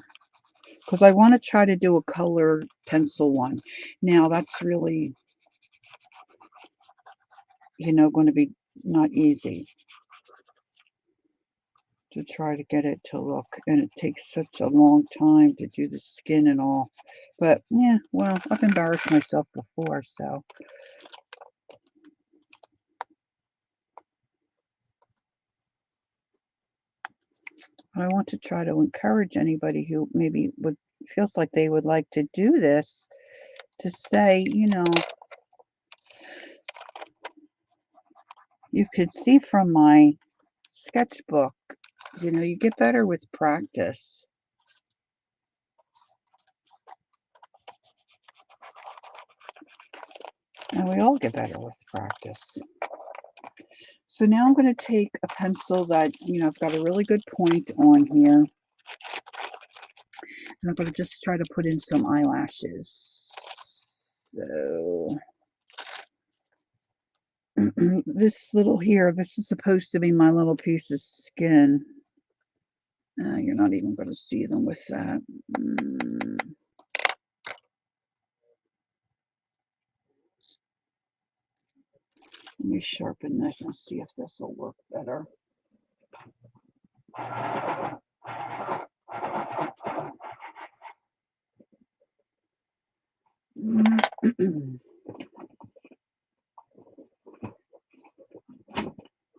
S1: Because I want to try to do a colored pencil one. Now, that's really, you know, going to be not easy to try to get it to look. And it takes such a long time to do the skin and all. But, yeah, well, I've embarrassed myself before, so. But I want to try to encourage anybody who maybe feels like they would like to do this to say, you know, you could see from my sketchbook, you know, you get better with practice. And we all get better with practice. So now I'm going to take a pencil that, you know, I've got a really good point on here. And I'm going to just try to put in some eyelashes. So this little here, this is supposed to be my little piece of skin. You're not even going to see them with that. Let me sharpen this and see if this will work better.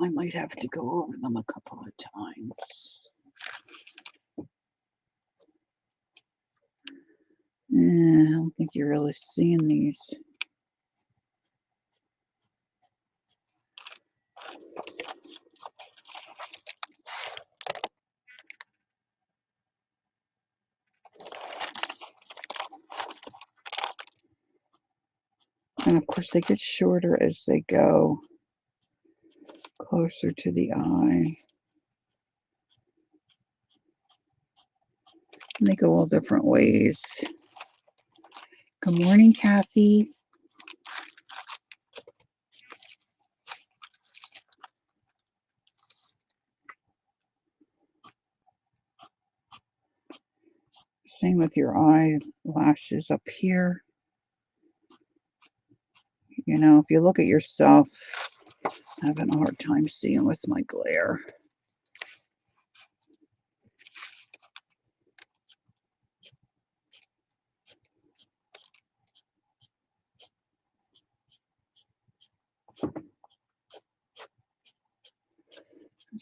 S1: I might have to go over them a couple of times. I don't think you're really seeing these. And of course, they get shorter as they go closer to the eye. And they go all different ways. Good morning, Kathy. Same with your eyelashes up here. You know, if you look at yourself, I'm having a hard time seeing with my glare.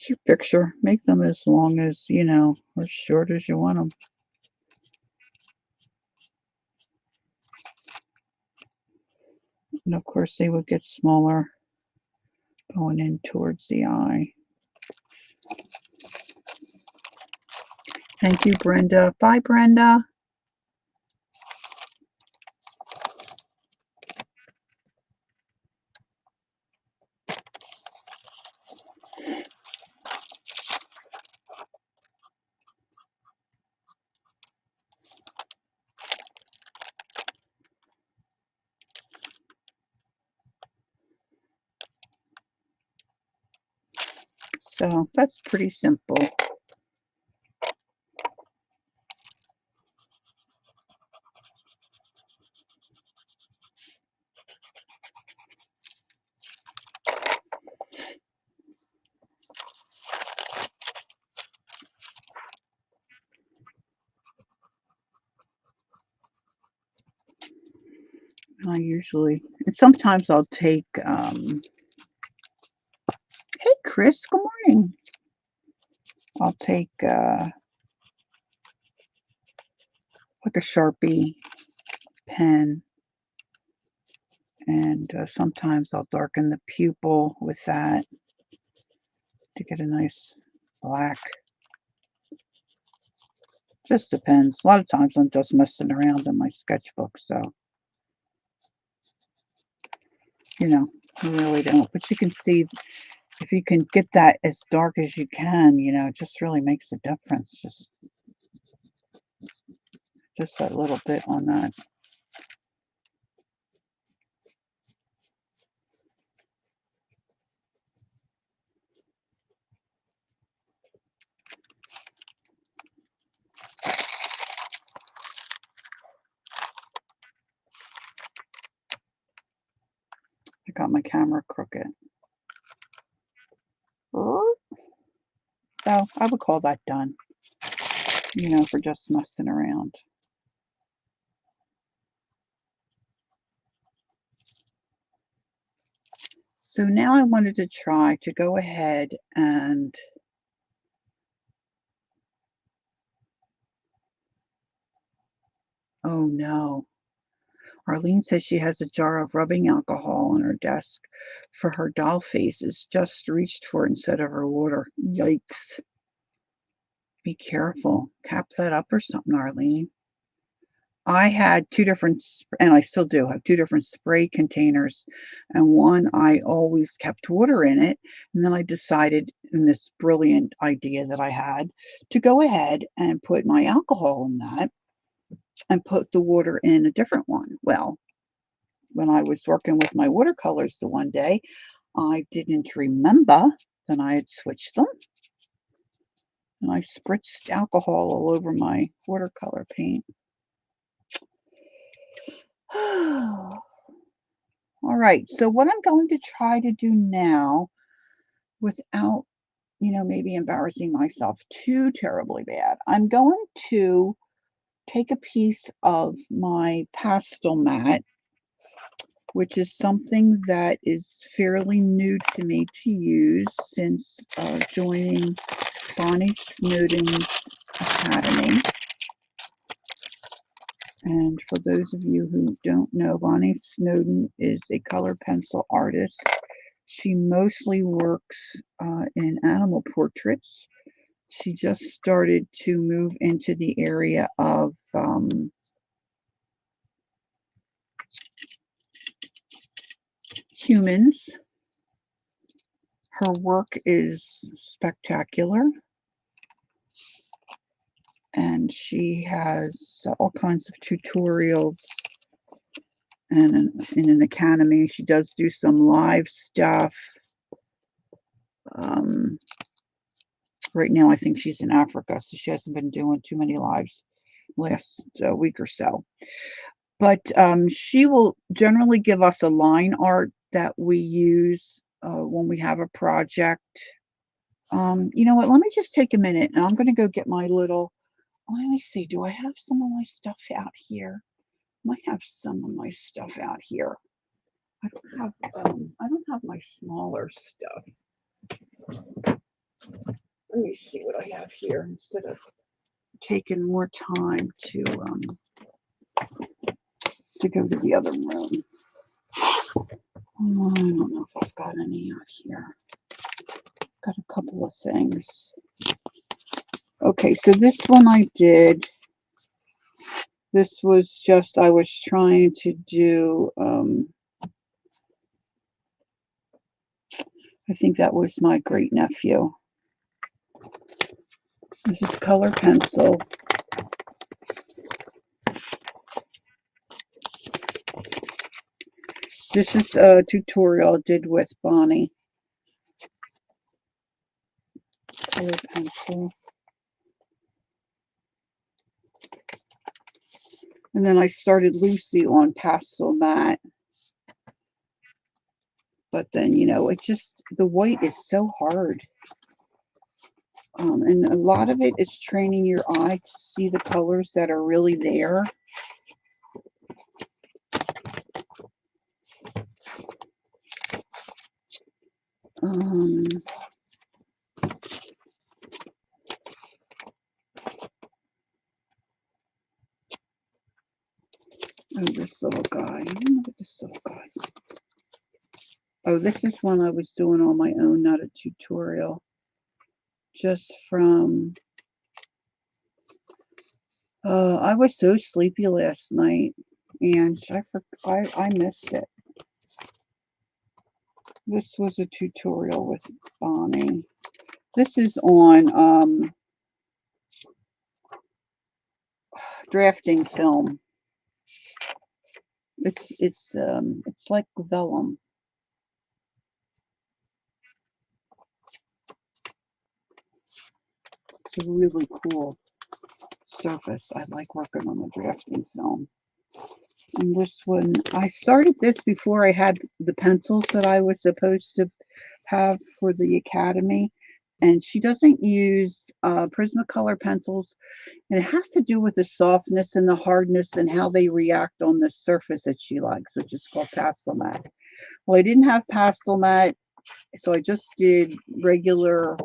S1: your picture. Make them as long as, you know, or short as you want them. And of course, they would get smaller going in towards the eye. Thank you, Brenda. Bye, Brenda. So that's pretty simple. I usually, and sometimes I'll take, hey, Chris, good morning. I'll take, like a Sharpie pen, and sometimes I'll darken the pupil with that to get a nice black. Just depends. A lot of times I'm just messing around in my sketchbook, so, you know, you really don't. But you can see if you can get that as dark as you can, you know, it just really makes a difference. Just a little bit on that. I got my camera crooked. So I would call that done, you know, for just messing around. So now I wanted to try to go ahead and oh no. Arlene says she has a jar of rubbing alcohol on her desk for her doll faces. Just reached for it instead of her water. Yikes. Be careful. Cap that up or something, Arlene. I had two different, and I still do have two different spray containers, and one I always kept water in it. And then I decided, in this brilliant idea that I had, to go ahead and put my alcohol in that and put the water in a different one. Well, when I was working with my watercolors the one day, I didn't remember that I had switched them, and I spritzed alcohol all over my watercolor paint. All right, so what I'm going to try to do now, without, you know, maybe embarrassing myself too terribly bad, I'm going to take a piece of my pastel mat, which is something that is fairly new to me to use since joining Bonnie Snowden's Academy. And for those of you who don't know, Bonnie Snowden is a color pencil artist. She mostly works in animal portraits. She just started to move into the area of humans. Her work is spectacular, and she has all kinds of tutorials and in an academy. She does do some live stuff. Right now, I think she's in Africa, so she hasn't been doing too many lives last week or so. But she will generally give us a line art that we use when we have a project. You know what? Let me just take a minute, and I'm going to go get my little. Let me see. Do I have some of my stuff out here? I might have some of my stuff out here. I don't have my smaller stuff. Let me see what I have here instead of taking more time to go to the other room. I don't know if I've got any out here. Got a couple of things. Okay, so this one I did. This was just, I was trying to do, I think that was my great nephew. This is color pencil. This is a tutorial I did with Bonnie. Color pencil. And then I started Lucy on pastel matte. But then, you know, it just, the white is so hard. And a lot of it is training your eye to see the colors that are really there. Oh, this little guy. Look at this little guy. Oh, this is one I was doing on my own, not a tutorial. Just from, I was so sleepy last night, and I missed it. This was a tutorial with Bonnie. This is on drafting film. It's like vellum. It's a really cool surface. I like working on the drafting film. And this one, I started this before I had the pencils that I was supposed to have for the Academy. And she doesn't use Prismacolor pencils. And it has to do with the softness and the hardness and how they react on the surface that she likes, which is called pastel matte. Well, I didn't have pastel matte, so I just did regular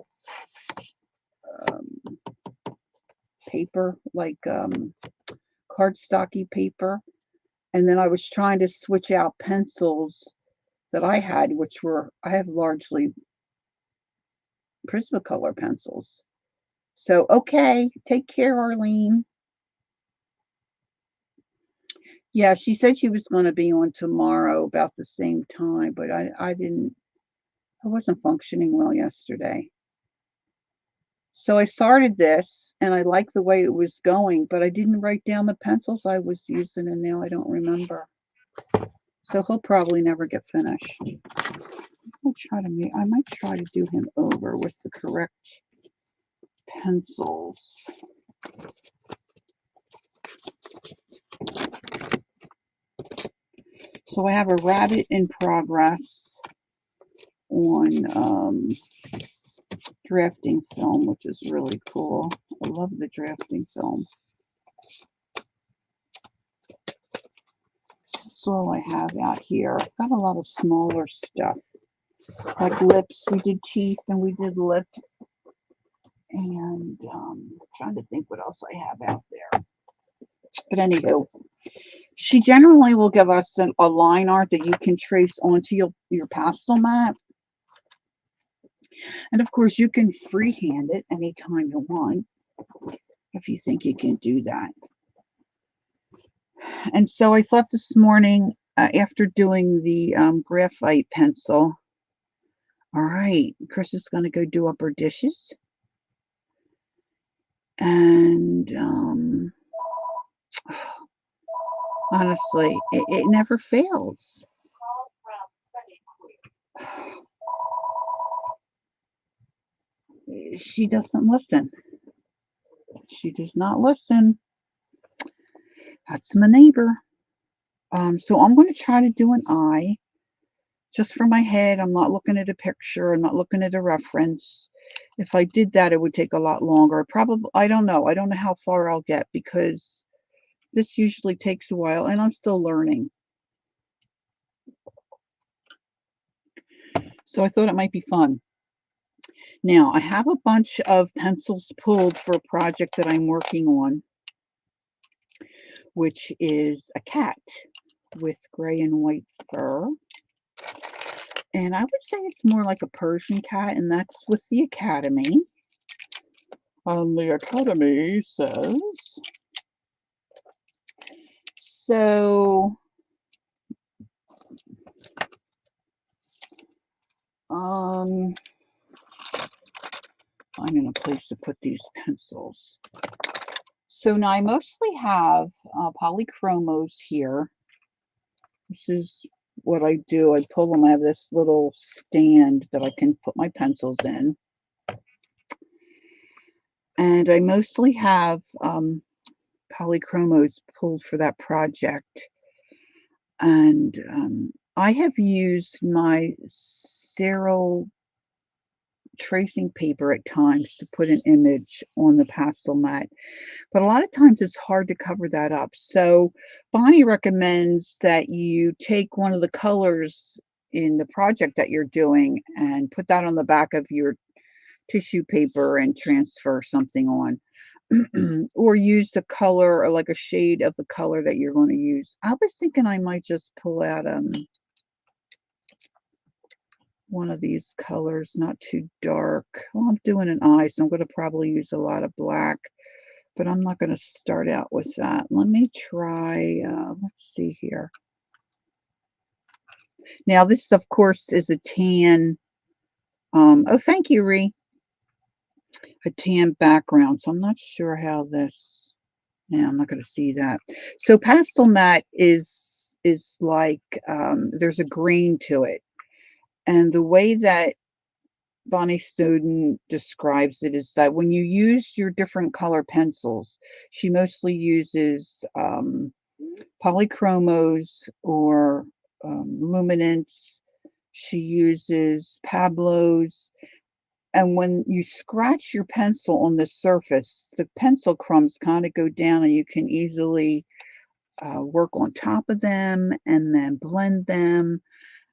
S1: paper, like cardstocky paper. And then I was trying to switch out pencils that I had, which were, I have largely Prismacolor pencils. So, okay, take care, Arlene. Yeah, she said she was going to be on tomorrow about the same time, but I wasn't functioning well yesterday. So I started this, and I liked the way it was going, but I didn't write down the pencils I was using, and now I don't remember. So he'll probably never get finished. I might try to do him over with the correct pencils. So I have a rabbit in progress on drafting film, which is really cool. I love the drafting film. That's all I have out here. I've got a lot of smaller stuff, like lips. We did teeth and we did lips. And trying to think what else I have out there. But anywho, she generally will give us a line art that you can trace onto your pastel mat. And of course, you can freehand it anytime you want, if you think you can do that. And so I thought this morning, after doing the graphite pencil, all right, Chris is going to go do up her dishes. And honestly, it never fails. She doesn't listen. She does not listen. That's my neighbor. So I'm going to try to do an eye just for my head. I'm not looking at a picture. I'm not looking at a reference. If I did that, it would take a lot longer. Probably, I don't know. I don't know how far I'll get because this usually takes a while and I'm still learning. So I thought it might be fun. Now, I have a bunch of pencils pulled for a project that I'm working on, which is a cat with gray and white fur. And I would say it's more like a Persian cat, and that's with the Academy. The Academy says, so, I'm in a place to put these pencils. So now I mostly have polychromos here. This is what I do. I pull them. I have this little stand that I can put my pencils in. And I mostly have polychromos pulled for that project. And I have used my Ceral tracing paper at times to put an image on the pastel mat, but a lot of times it's hard to cover that up. So Bonnie recommends that you take one of the colors in the project that you're doing and put that on the back of your tissue paper and transfer something on. Or use the color or like a shade of the color that you're going to use. I was thinking I might just pull out one of these colors, not too dark. Well, I'm doing an eye, so I'm going to probably use a lot of black, but I'm not going to start out with that. Let me try, let's see here. Now, this, of course, is a tan. Oh, thank you, Ree. A tan background, so I'm not sure how this. Now, I'm not going to see that. So pastel matte is like there's a grain to it, and the way that Bonnie Snowden describes it is that when you use your different color pencils, she mostly uses polychromos or luminance. She uses Pablos. And when you scratch your pencil on the surface, the pencil crumbs kind of go down and you can easily work on top of them and then blend them.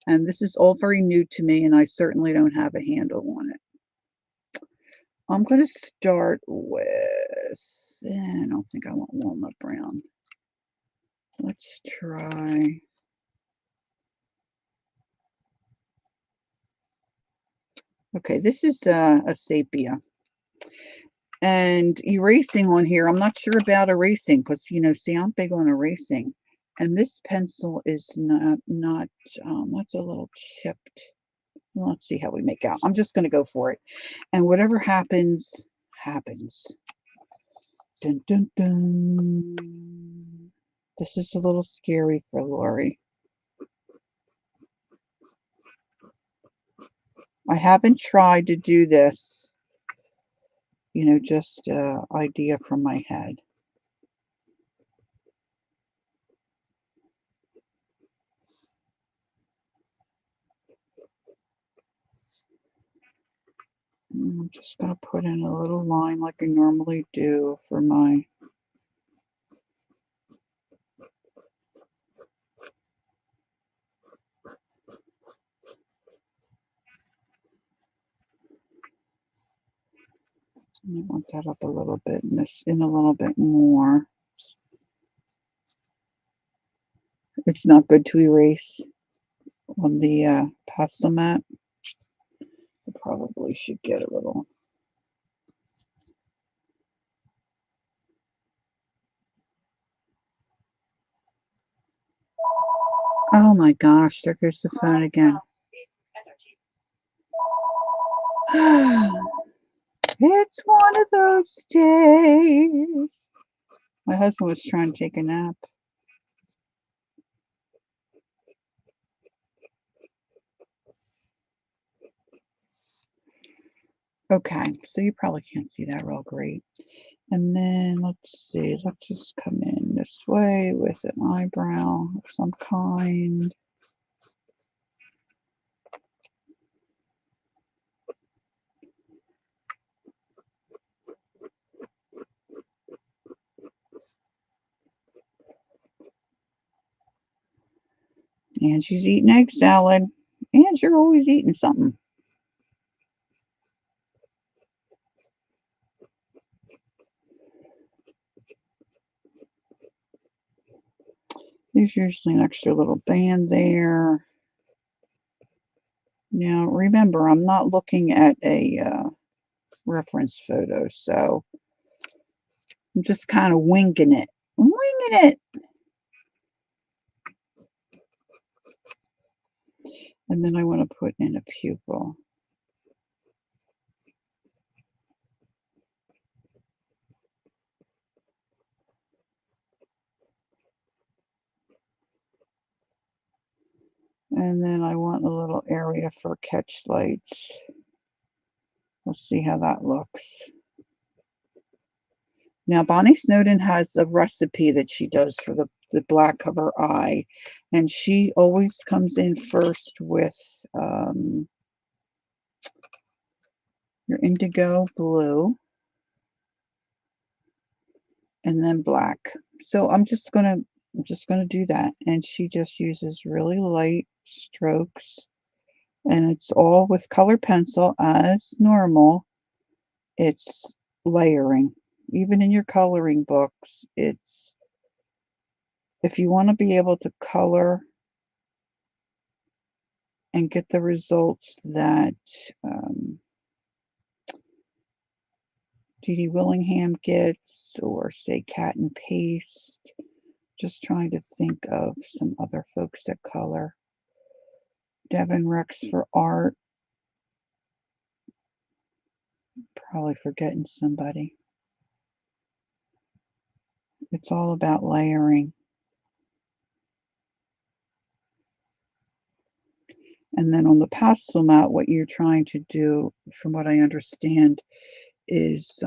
S1: And this is all very new to me, and I certainly don't have a handle on it. I'm going to start with, I don't think I want walnut brown. Let's try. Okay, this is a sepia. And erasing on here, I'm not sure about erasing because, see, I'm big on erasing. And this pencil is not that's a little chipped. Well, let's see how we make out. I'm just going to go for it. And whatever happens, happens. Dun, dun, dun. This is a little scary for Lori. I haven't tried to do this, just idea from my head. I'm just going to put in a little line like I normally do for my I want that up a little bit and this in a little bit more. It's not good to erase on the pastel mat. I probably should get a little. Oh my gosh, there goes the phone again. It's one of those days. My husband was trying to take a nap. Okay, so you probably can't see that real great. And then let's see, let's just come in this way with an eyebrow of some kind. And she's eating egg salad. And you're always eating something. There's usually an extra little band there. Now, remember, I'm not looking at a reference photo, so I'm just kind of winging it. Winging it! And then I want to put in a pupil. And then I want a little area for catch lights. We'll see how that looks. Now, Bonnie Snowden has a recipe that she does for the black of her eye. And she always comes in first with your indigo blue. And then black. So I'm just gonna do that. And she just uses really light strokes. And it's all with color pencil as normal. It's layering. Even in your coloring books, it's if you want to be able to color and get the results that Dee Dee Willingham gets, or say Cat and Paste. Just trying to think of some other folks that color. Devin Rex for art. Probably forgetting somebody. It's all about layering. And then on the pastel mat, what you're trying to do, from what I understand, is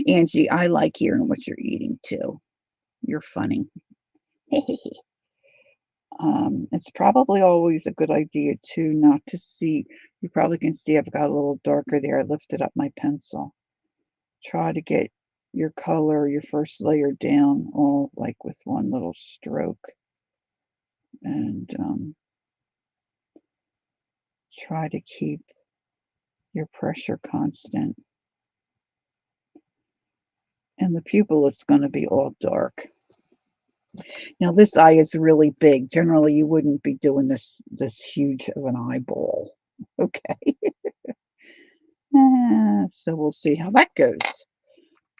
S1: Angie, I like hearing what you're eating too. You're funny. It's probably always a good idea too not to see. You probably can see I've got a little darker there. I lifted up my pencil. Try to get your color, your first layer down, all like with one little stroke. And try to keep your pressure constant. And the pupil is going to be all dark. Now this eye is really big. Generally, you wouldn't be doing this huge of an eyeball. Okay. So we'll see how that goes.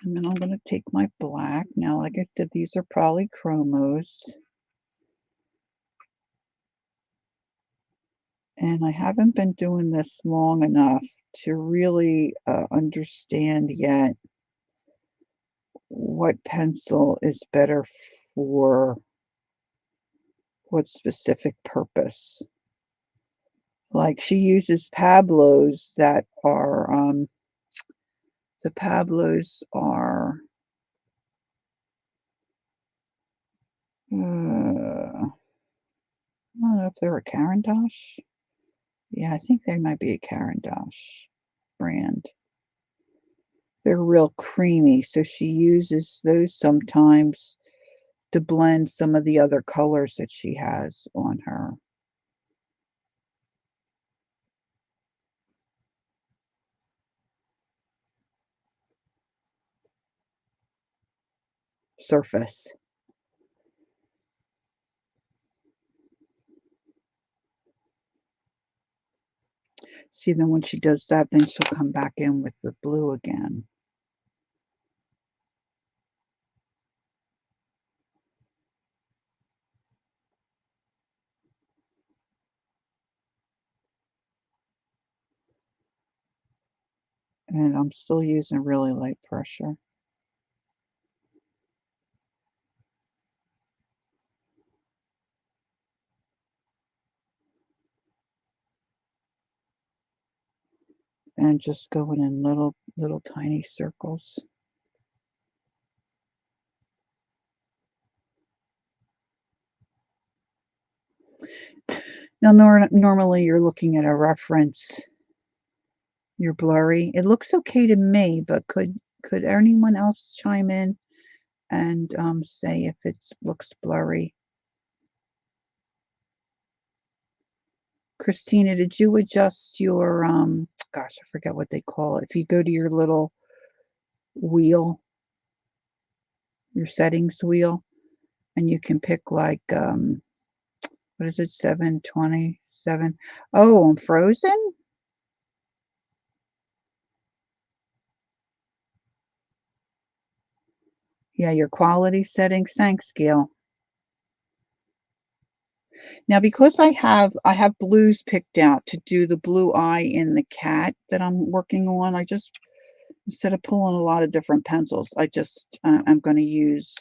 S1: And then I'm going to take my black. Now, like I said, these are polychromos. And I haven't been doing this long enough to really understand yet what pencil is better for what specific purpose. Like she uses Pablos that are, the Pablos are, I don't know if they're a Caran d'Ache. Yeah, I think they might be a Caran d'Ache brand. They're real creamy, so she uses those sometimes to blend some of the other colors that she has on her surface. See, then when she does that, then she'll come back in with the blue again. And I'm still using really light pressure. And just going in little tiny circles. Now, normally you're looking at a reference. You're blurry. It looks okay to me, but could anyone else chime in and say if it looks blurry? Christina, did you adjust your gosh, I forget what they call it. If you go to your little wheel your settings wheel, and you can pick like, what is it, 727? Oh, on Frozen? Yeah, your quality settings. Thanks, Gail. Now, because I have blues picked out to do the blue eye in the cat that I'm working on, I just instead of pulling a lot of different pencils, I just, I'm gonna use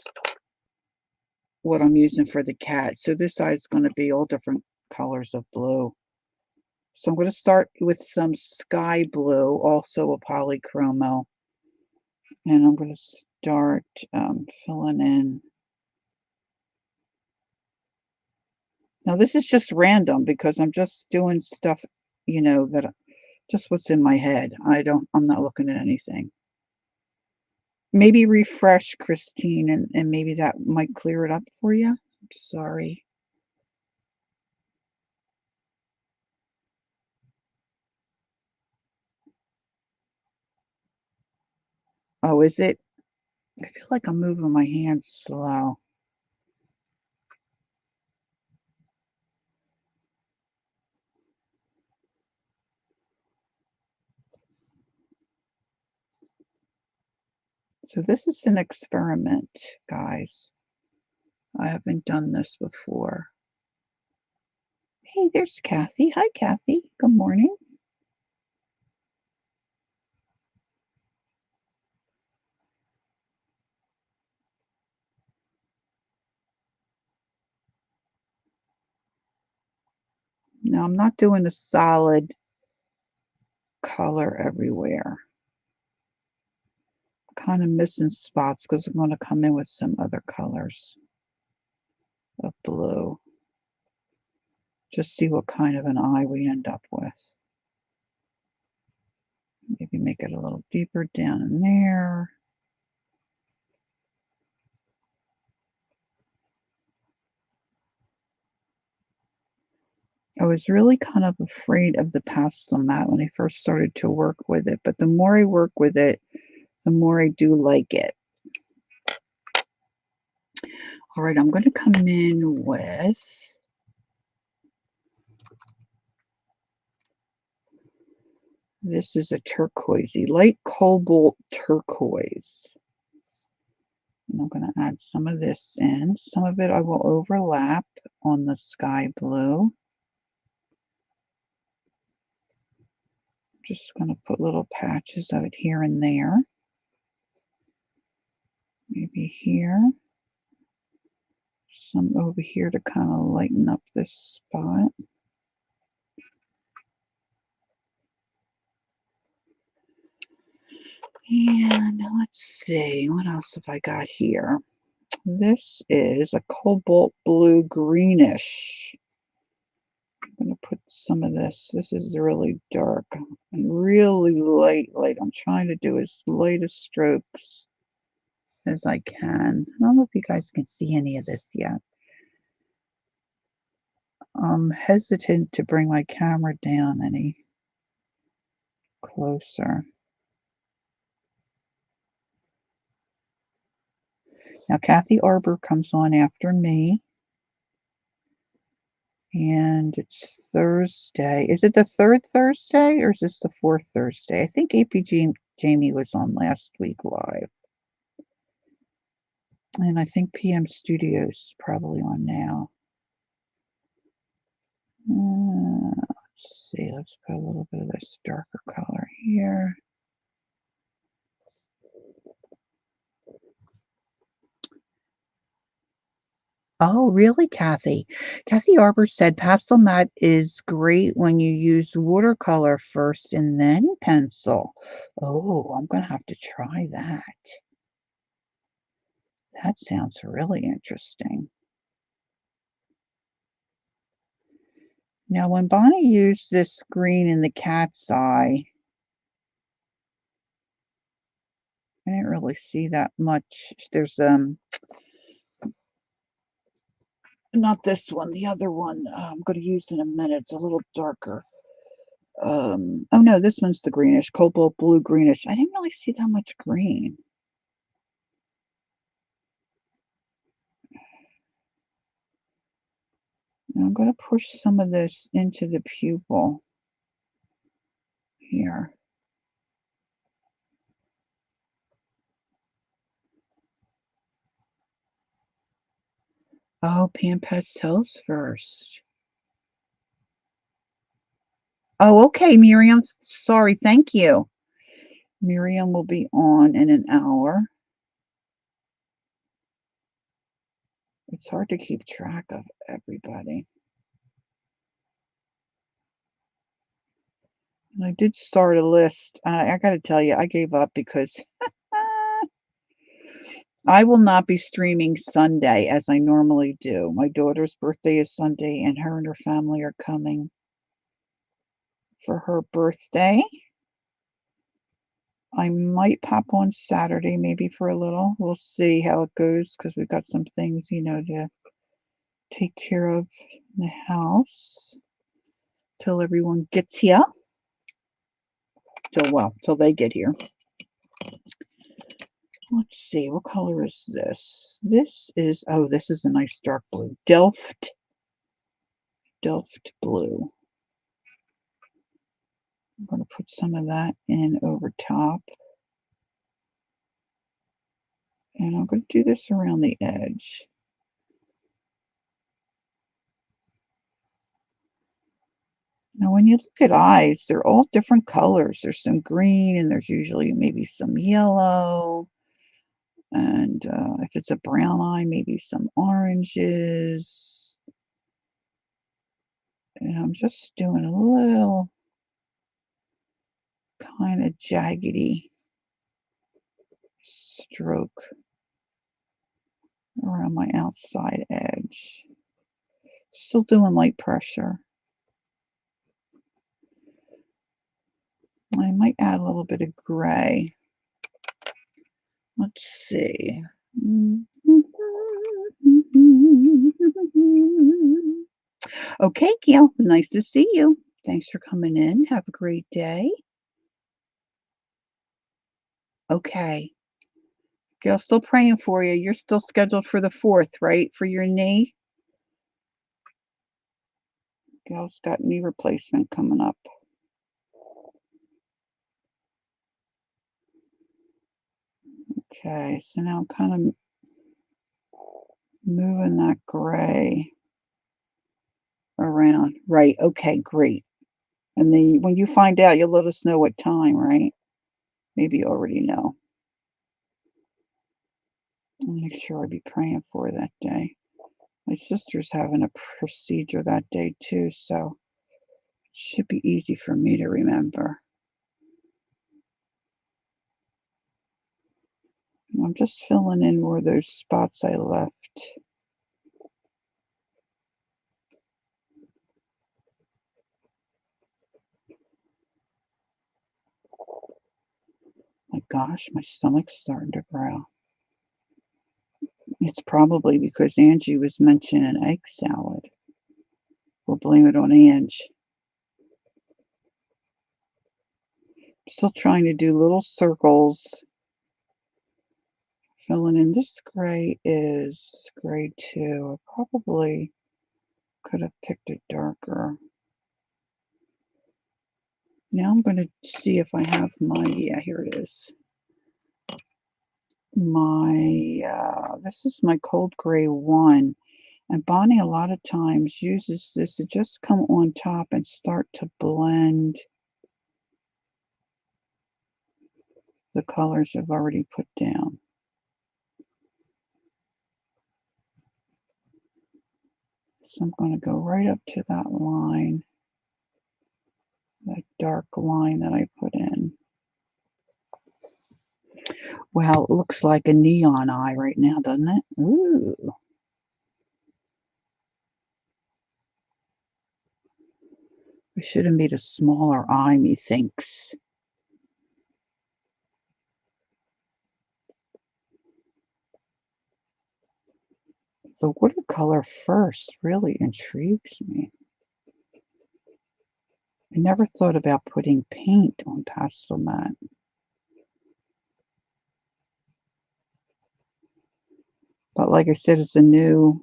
S1: what I'm using for the cat. So this eye is gonna be all different colors of blue. So I'm gonna start with some sky blue, also a polychromo, and I'm gonna start, filling in. Now this is just random because I'm just doing stuff, that just what's in my head. I'm not looking at anything. Maybe refresh, Christine, and maybe that might clear it up for you. Sorry. Oh, is it? I feel like I'm moving my hands slow. So this is an experiment, guys. I haven't done this before. Hey, there's Kathy. Hi, Kathy. Good morning. Now, I'm not doing a solid color everywhere. Kind of missing spots because I'm going to come in with some other colors of blue. Just see what kind of an eye we end up with. Maybe make it a little deeper down in there. I was really kind of afraid of the Pastel-Mat when I first started to work with it, but the more I work with it, the more I do like it. All right, I'm going to come in with this is a turquoisey, light cobalt turquoise. And I'm going to add some of this in. Some of it I will overlap on the sky blue. Just going to put little patches of it here and there. Maybe here. Some over here to kind of lighten up this spot. And let's see, what else have I got here? This is a cobalt blue greenish. I'm going to put some of this. This is really dark and really light. I'm trying to do as light as strokes as I can. I don't know if you guys can see any of this yet. I'm hesitant to bring my camera down any closer. Now, Kathy Arbor comes on after me. And it's Thursday. Is it the third Thursday or is this the fourth Thursday? I think APG Jamie was on last week live. And I think PM Studios probably on now. Let's see. Let's put a little bit of this darker color here. Oh, really, Kathy? Kathy Arbor said Pastel-Mat is great when you use watercolor first and then pencil. Oh, I'm going to have to try that. That sounds really interesting. Now, when Bonnie used this green in the cat's eye, I didn't really see that much. There's, not this one, the other one, I'm gonna use in a minute. It's a little darker. Oh no, this one's the greenish, cobalt blue greenish. I didn't really see that much green. I'm going to push some of this into the pupil here. Oh, pan pastels first. Oh, okay, Miriam. Sorry, thank you. Miriam will be on in an hour. It's hard to keep track of everybody. And I did start a list. I got to tell you, I gave up because I will not be streaming Sunday as I normally do. My daughter's birthday is Sunday, and her and her family are coming for her birthday. I might pop on Saturday, maybe for a little. We'll see how it goes because we've got some things, to take care of in the house till everyone gets here. Till they get here. Let's see, what color is this? This is a nice dark blue. Delft blue. I'm going to put some of that in over top. And I'm going to do this around the edge. Now, when you look at eyes, they're all different colors. There's some green, and there's usually maybe some yellow. And if it's a brown eye, maybe some oranges. And I'm just doing a little kind of jaggedy stroke around my outside edge. Still doing light pressure. I might add a little bit of gray. Let's see. Okay, Gail, nice to see you. Thanks for coming in. Have a great day. Okay. Gail, still praying for you. You're still scheduled for the 4th, right? For your knee? Gail's got knee replacement coming up. Okay, so now I'm kind of moving that gray around. Right, okay, great. And then when you find out, you'll let us know what time, right? Maybe you already know. I'll make sure I be praying for that day. My sister's having a procedure that day too, so it should be easy for me to remember. I'm just filling in where those spots I left. My gosh, my stomach's starting to growl. It's probably because Angie was mentioning egg salad. We'll blame it on Angie. Still trying to do little circles. Filling in. This gray is gray 2. I probably could have picked it darker. Now I'm going to see if I have yeah, here it is. This is my cold gray 1. And Bonnie a lot of times uses this to just come on top and start to blend the colors I've already put down. So I'm going to go right up to that line, that dark line that I put in. Well, it looks like a neon eye right now, doesn't it? Ooh. I should have made a smaller eye, methinks. The watercolor first really intrigues me. I never thought about putting paint on Pastelmat. But like I said, it's a new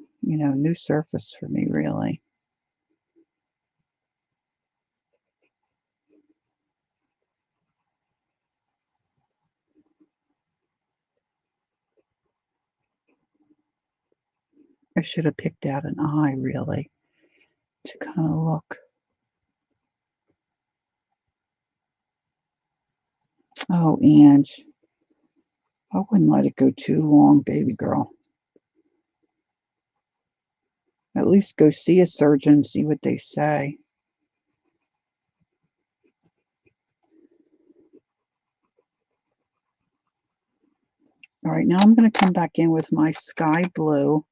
S1: surface for me, really. I should have picked out an eye really to kind of look. Oh, Ange, I wouldn't let it go too long, baby girl. At least go see a surgeon and see what they say. All right, now I'm going to come back in with my sky blue.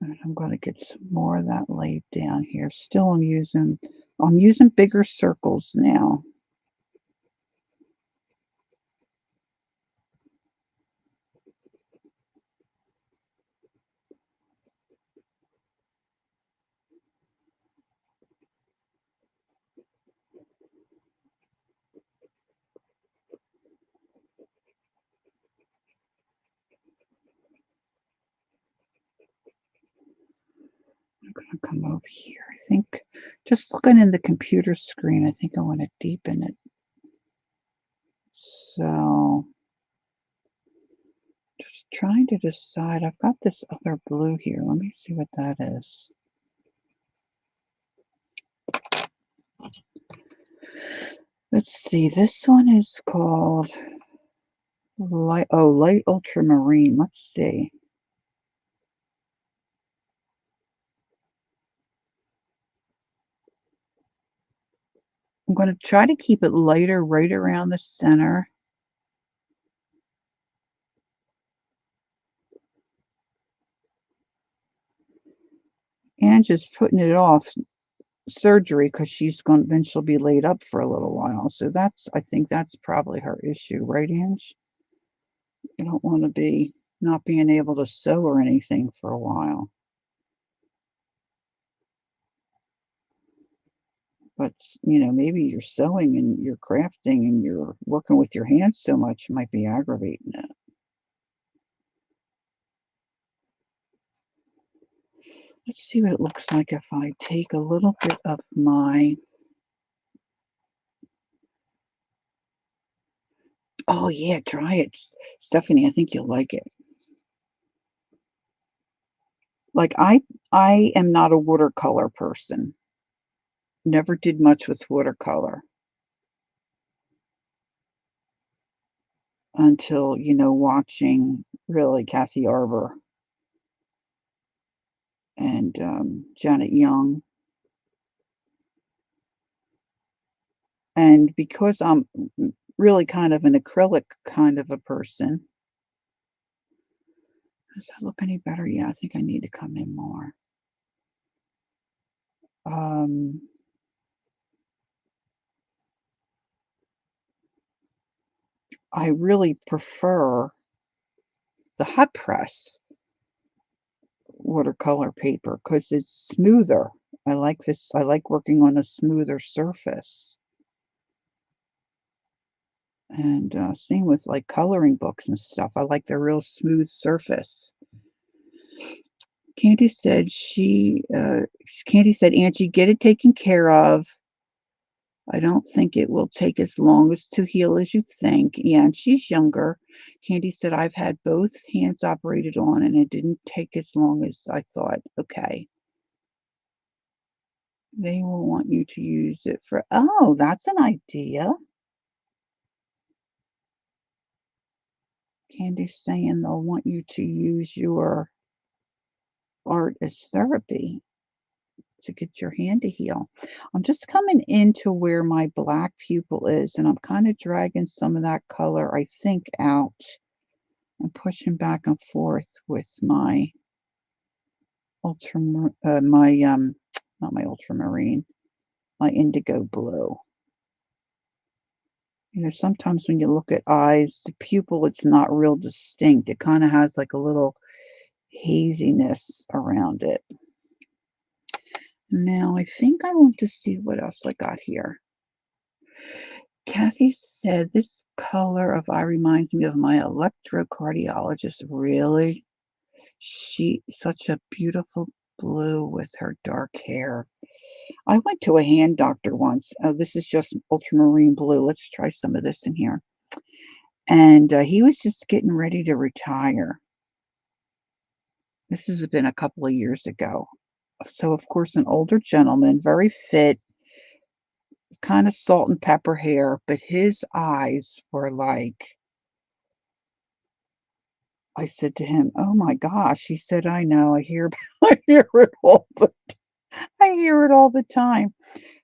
S1: And I'm going to get some more of that laid down here. Still I'm using bigger circles now. I'm going to come over here. I think just looking in the computer screen, I think I want to deepen it. So just trying to decide. I've got this other blue here. Let me see what that is. Let's see. This one is called light ultramarine. Let's see. I'm going to try to keep it lighter right around the center. And just putting it off surgery because she'll be laid up for a little while. So I think that's probably her issue, right, Ange? You don't want to be not being able to sew or anything for a while. But, maybe you're sewing and you're crafting and you're working with your hands so much, it might be aggravating it. Let's see what it looks like if I take a little bit of my oh, yeah, try it, Stephanie, I think you'll like it. Like, I am not a watercolor person. Never did much with watercolor until, watching really Kathy Arbor and, Janet Young. And because I'm really kind of an acrylic kind of a person. Does that look any better? Yeah, I think I need to come in more. Um, I really prefer the hot press watercolor paper because it's smoother. I like working on a smoother surface. And same with like coloring books and stuff. I like the real smooth surface. Candy said, Angie, get it taken care of. I don't think it will take as long as to heal as you think. Yeah, and she's younger. Candy said, I've had both hands operated on and it didn't take as long as I thought. Okay. They will want you to use it oh, that's an idea. Candy's saying they'll want you to use your art as therapy to get your hand to heal. I'm just coming into where my black pupil is, and I'm kind of dragging some of that color, I think, out and pushing back and forth with my not my ultramarine, my indigo blue. Sometimes when you look at eyes, the pupil, it's not real distinct. It kind of has like a little haziness around it. Now, I think I want to see what else I got here. Kathy said this color of eye reminds me of my electrocardiologist. Really? She such a beautiful blue with her dark hair. I went to a hand doctor once. Oh, this is just ultramarine blue. Let's try some of this in here. And he was just getting ready to retire. This has been a couple of years ago. So, of course, an older gentleman, very fit, kind of salt and pepper hair, but his eyes were like, I said to him, "Oh my gosh." He said, "I know. I hear, I hear it I hear it all the time."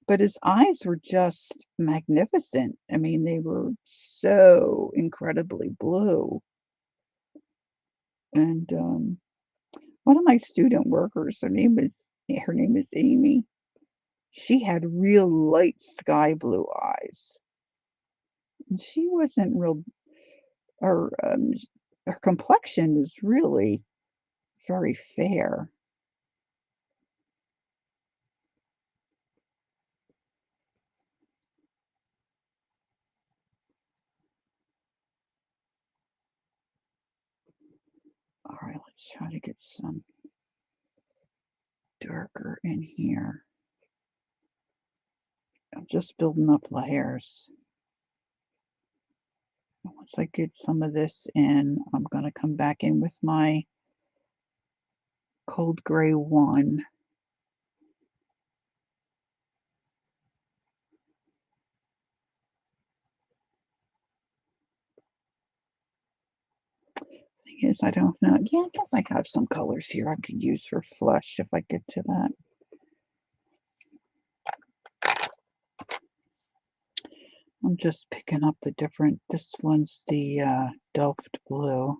S1: But his eyes were just magnificent. I mean, they were so incredibly blue. And one of my student workers, her name is Amy. She had real light sky blue eyes. And she wasn't real her her complexion is really very fair. All right, let's try to get some darker in here. I'm just building up layers. Once I get some of this in, I'm going to come back in with my cold gray one. Thing is, I don't know. Yeah, I guess I have some colors here I could use for flush if I get to that. I'm just picking up the different, this one's the Delft blue.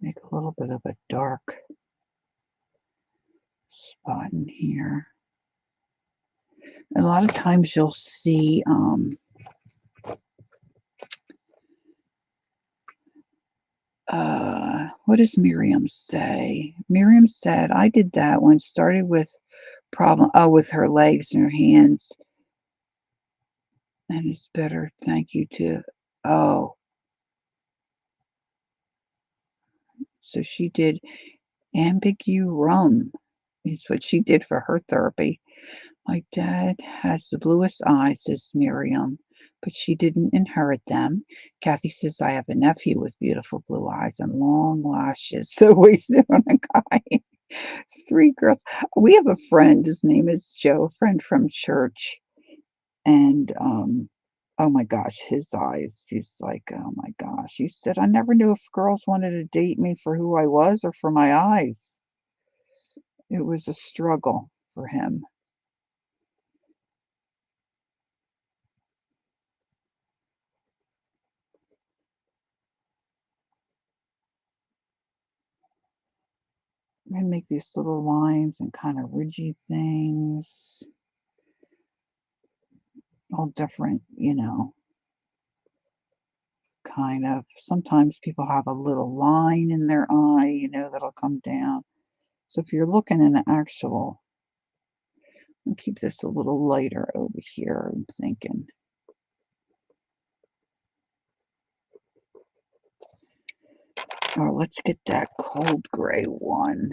S1: Make a little bit of a dark spot in here. A lot of times you'll see, what does Miriam say? Miriam said, I did that one, started with with her legs and her hands, and it's better. Thank you to, oh, so she did ambigurum, is what she did for her therapy. My dad has the bluest eyes, says Miriam, but she didn't inherit them. Kathy says, I have a nephew with beautiful blue eyes and long lashes. So wasted on a guy. Three girls. We have a friend. His name is Joe, a friend from church. And oh my gosh, his eyes. He's like, oh my gosh. He said, I never knew if girls wanted to date me for who I was or for my eyes. It was a struggle for him. I make these little lines and kind of ridgy things, all different, kind of. Sometimes people have a little line in their eye, that'll come down. So if you're looking at an actual, I'll keep this a little lighter over here, I'm thinking. Oh, let's get that cold gray one.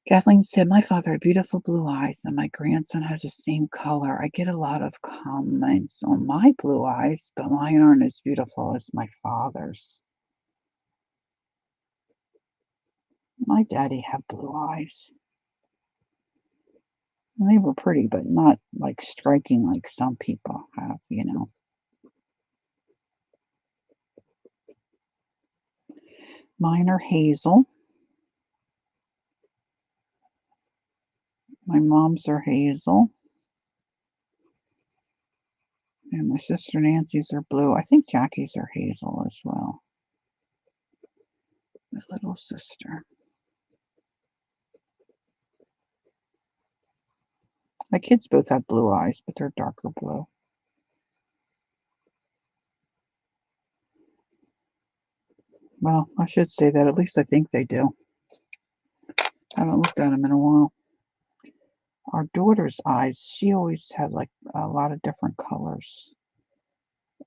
S1: Kathleen said, my father had beautiful blue eyes and my grandson has the same color. I get a lot of comments on my blue eyes, but mine aren't as beautiful as my father's. My daddy had blue eyes. And they were pretty, but not like striking like some people have. Mine are hazel. My mom's are hazel. And my sister Nancy's are blue. I think Jackie's are hazel as well. My little sister. My kids both have blue eyes, but they're darker blue. Well, I should say that. At least I think they do. I haven't looked at them in a while. Our daughter's eyes, she always had like a lot of different colors.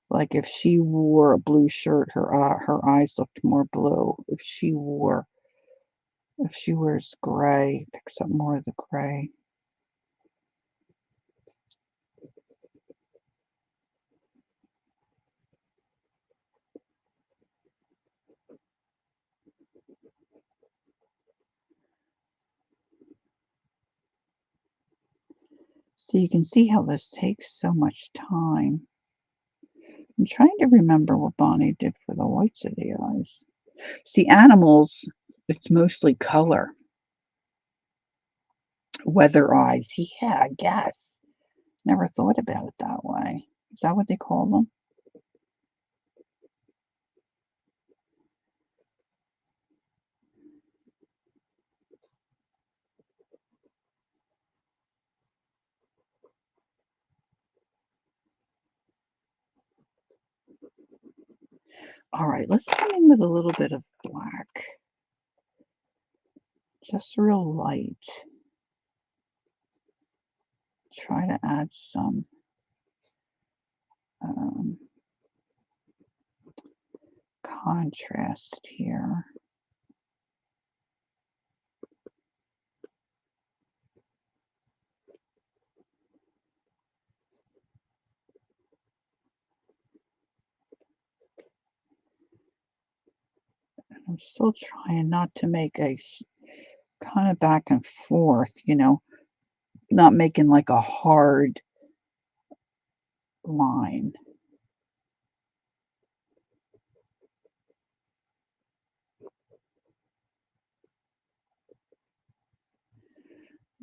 S1: Like if she wore a blue shirt, her eyes looked more blue. If she wore If she wears gray, picks up more of the gray. So you can see how this takes so much time. I'm trying to remember what Bonnie did for the whites of the eyes. See, animals, it's mostly color. Weather eyes. Yeah, I guess. Never thought about it that way. Is that what they call them? All right, let's come in with a little bit of black. Just real light. Try to add some um, contrast here. I'm still trying not to make a kind of back and forth, not making like a hard line.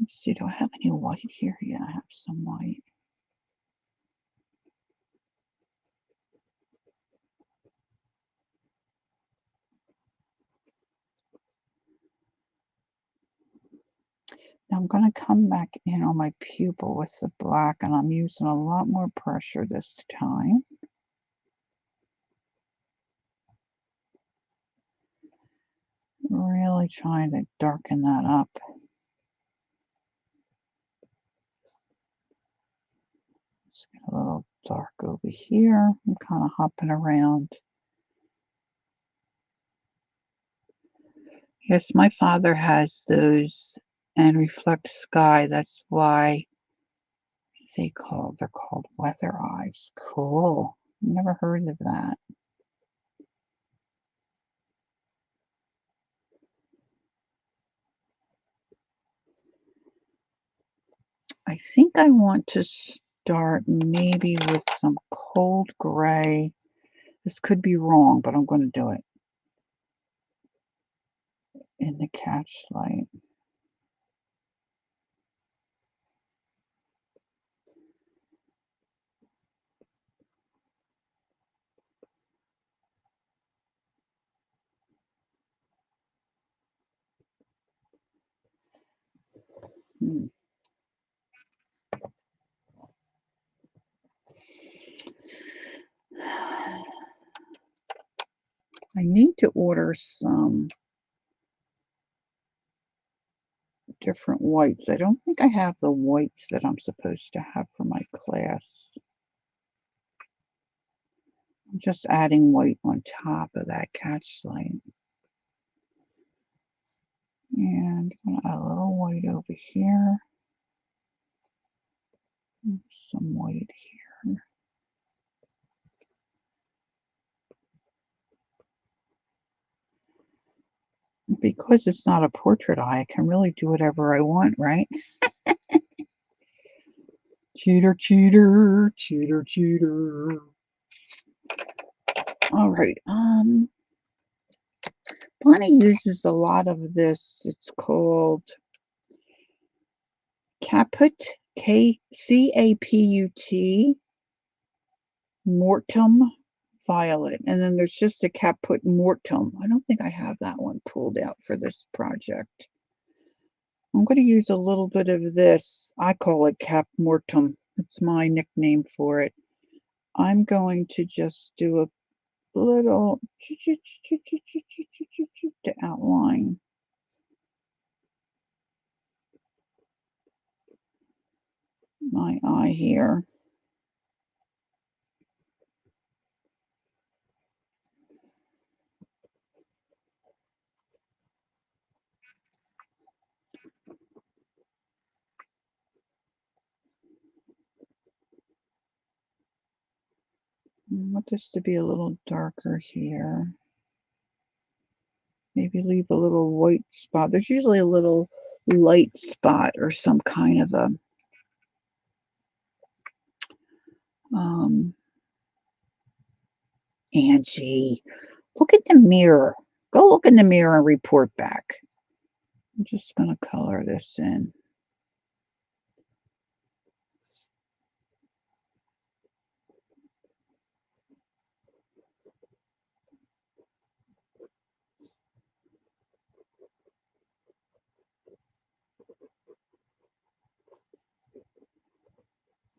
S1: Let's see, do I have any white here? Yeah, I have some white. Now I'm going to come back in on my pupil with the black, and I'm using a lot more pressure this time. Really trying to darken that up. Let's get a little dark over here. I'm kind of hopping around. Yes, my father has those and reflect sky. That's why they're called weather eyes. Cool. Never heard of that. I think I want to start maybe with some cold gray. This could be wrong, but I'm going to do it in the catch light. Hmm. I need to order some different whites. I don't think I have the whites that I'm supposed to have for my class. I'm just adding white on top of that catch light. And I'm going to add a little white over here. Some white here. Because it's not a portrait eye, I can really do whatever I want, right? Cheater, cheater, cheater, cheater. All right. Bonnie uses a lot of this. It's called Caput, Caput Mortem Violet. And then there's just a Caput Mortem. I don't think I have that one pulled out for this project. I'm going to use a little bit of this. I call it Cap Mortem. It's my nickname for it. I'm going to just do a little to outline my eye here. want this to be a little darker here. Maybe leave a little white spot. There's usually a little light spot or some kind of a um Angie, look at the mirror. Go look in the mirror and report back. I'm just gonna color this in.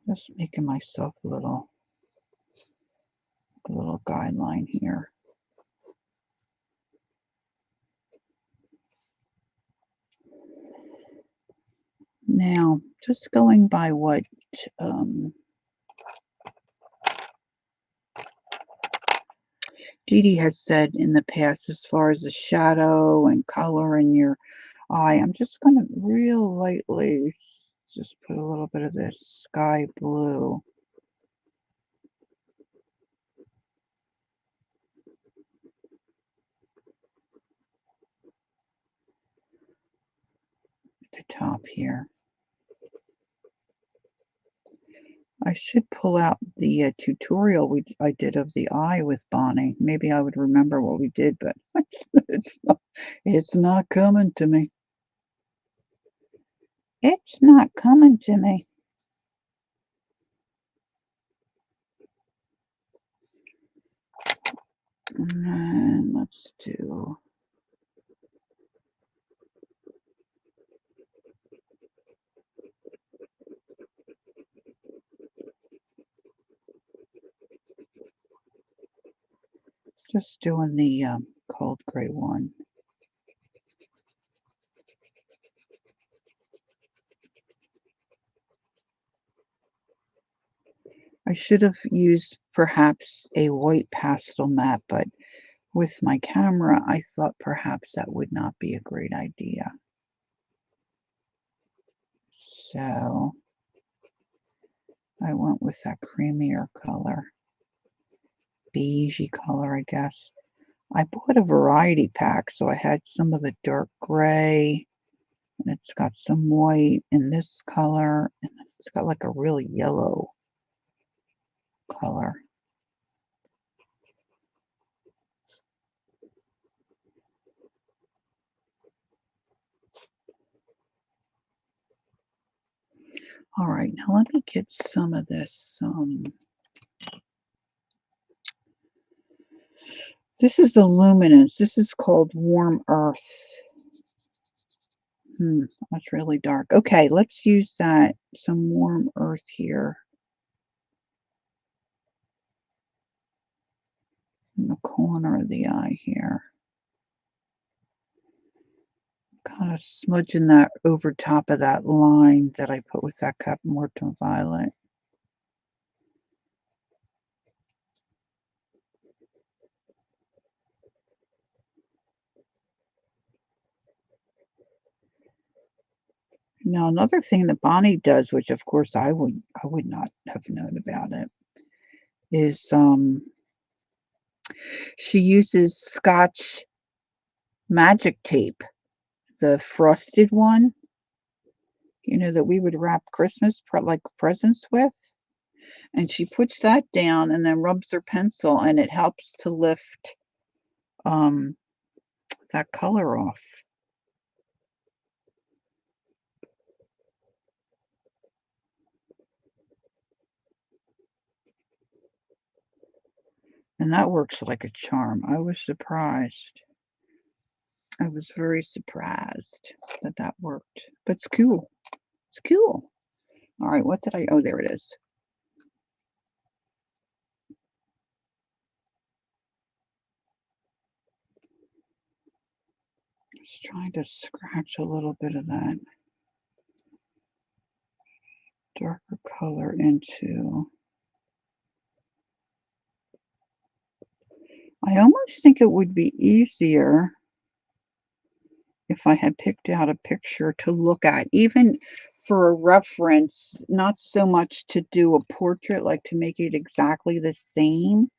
S1: Just making myself a little guideline here. Now, just going by what Dee Dee has said in the past as far as the shadow and color in your eye, I'm just going to real lightly just put a little bit of this sky blue. At the top here. I should pull out the tutorial I did of the eye with Bonnie. Maybe I would remember what we did, but it's not coming to me. It's not coming to me. And let's do just doing the cold gray one. I should have used perhaps a white pastel matte, but with my camera, I thought perhaps that would not be a great idea. So I went with that creamier color, beigey color, I guess. I bought a variety pack, so I had some of the dark gray, and it's got some white in this color, and it's got like a really yellow color. All right, now let me get some of this. This is the luminance. This is called Warm Earth. That's really dark. Okay, let's use that. Some Warm Earth here in the corner of the eye here. Kind of smudging that over top of that line that I put with that Cap Morton Violet. Now, another thing that Bonnie does, which of course I would not have known about it, is she uses Scotch magic tape, the frosted one, that we would wrap Christmas like presents with. And she puts that down and then rubs her pencil, and it helps to lift um, that color off. And that works like a charm. I was surprised. I was very surprised that that worked. But it's cool. It's cool. All right, what did I oh, there it is. Just trying to scratch a little bit of that darker color into. I almost think it would be easier if I had picked out a picture to look at, even for a reference, not so much to do a portrait, like to make it exactly the same,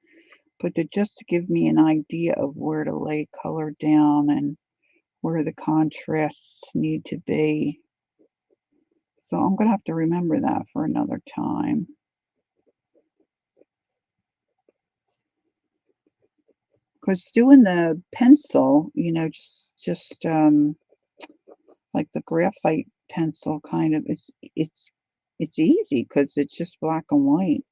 S1: but to just give me an idea of where to lay color down and where the contrasts need to be. So I'm gonna have to remember that for another time. Because doing the pencil, like the graphite pencil kind of, it's easy because it's just black and white.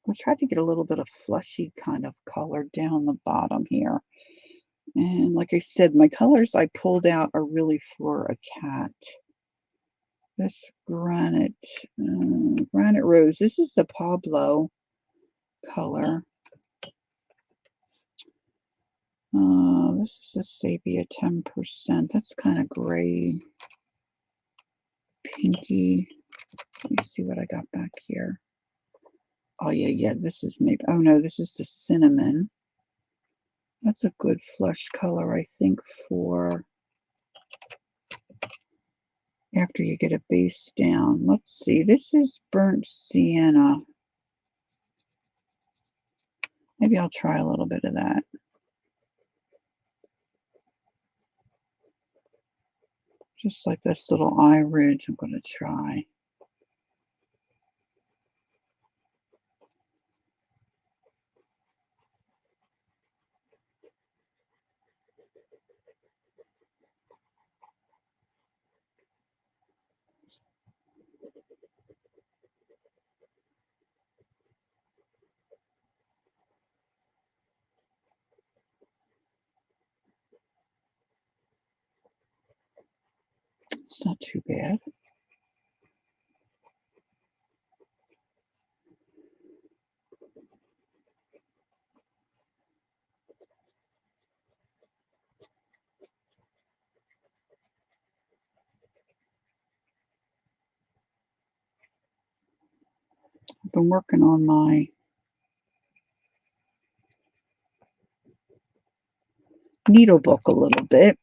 S1: I'll try to get a little bit of fleshy kind of color down the bottom here. And like I said, my colors I pulled out are really for a cat. This granite rose. This is the Pablo color. This is the Sabia 10%. That's kind of gray, pinky. Let me see what I got back here. Oh, yeah, this is maybe, oh no, this is the cinnamon. That's a good flush color, I think, for after you get a base down. Let's see, this is burnt sienna. Maybe I'll try a little bit of that. Just like this little eye ridge, I'm going to try. It's not too bad. I've been working on my needle book a little bit.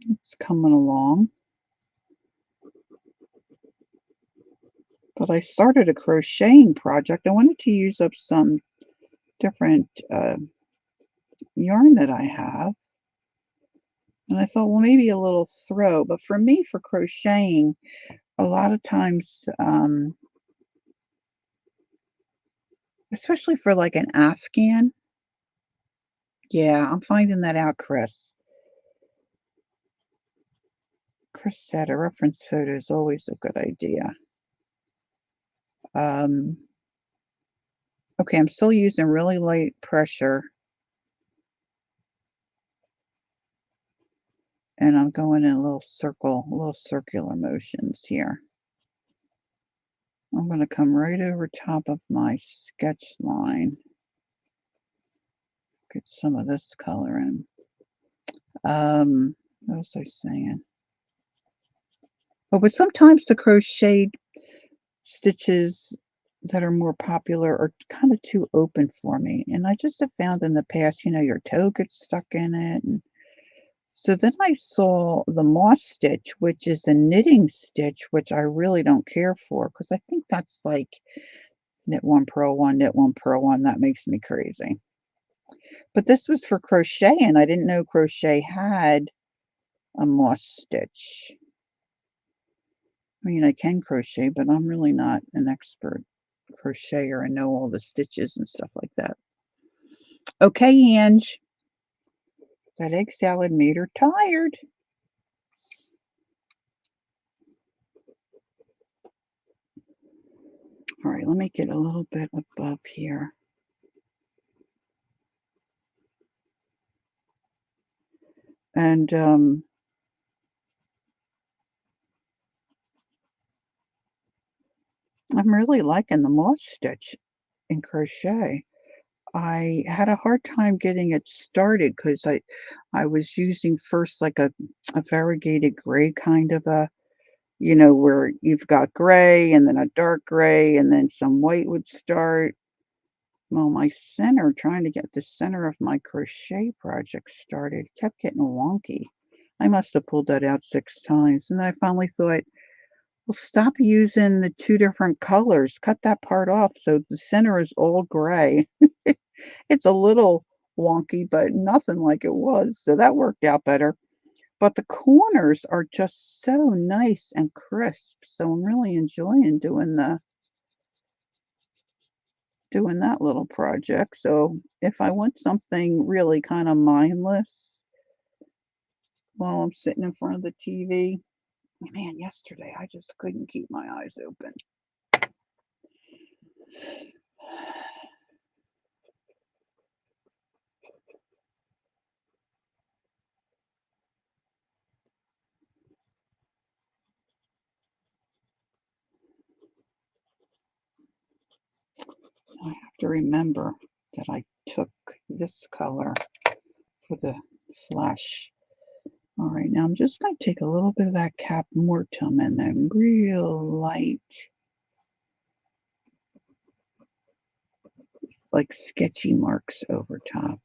S1: It's coming along. But I started a crocheting project. I wanted to use up some different yarn that I have. And I thought, well, maybe a little throw. But for me, for crocheting, a lot of times, especially for like an Afghan, yeah, I'm finding that out, Chris. Chris said a reference photo is always a good idea. Um, okay, I'm still using really light pressure. And I'm going in a little circular motions here. I'm going to come right over top of my sketch line. Get some of this color in. What was I saying? Oh, but sometimes the crocheted stitches that are more popular are kind of too open for me. And I just have found in the past, your toe gets stuck in it. And so then I saw the moss stitch, which is a knitting stitch, which I really don't care for because I think that's like knit one, purl one, knit one, purl one. That makes me crazy. But this was for crochet, and I didn't know crochet had a moss stitch. I mean, I can crochet, but I'm really not an expert crocheter and know all the stitches and stuff like that. Okay, Ange. That egg salad made her tired. All right, let me get a little bit above here. And I'm really liking the moss stitch in crochet. I had a hard time getting it started because I was using first like a variegated gray kind of a, where you've got gray and then a dark gray and then some white would start. Well, my center, trying to get the center of my crochet project started, kept getting wonky. I must have pulled that out 6 times, and then I finally thought, "Well, stop using the 2 different colors, cut that part off so the center is all gray." It's a little wonky, but nothing like it was, so that worked out better. But the corners are just so nice and crisp, so I'm really enjoying doing that little project. So if I want something really kind of mindless while I'm sitting in front of the TV, man, yesterday I just couldn't keep my eyes open. I have to remember that I took this color for the flesh. All right, now I'm just going to take a little bit of that Cap Mortum and then real light, like sketchy marks over top.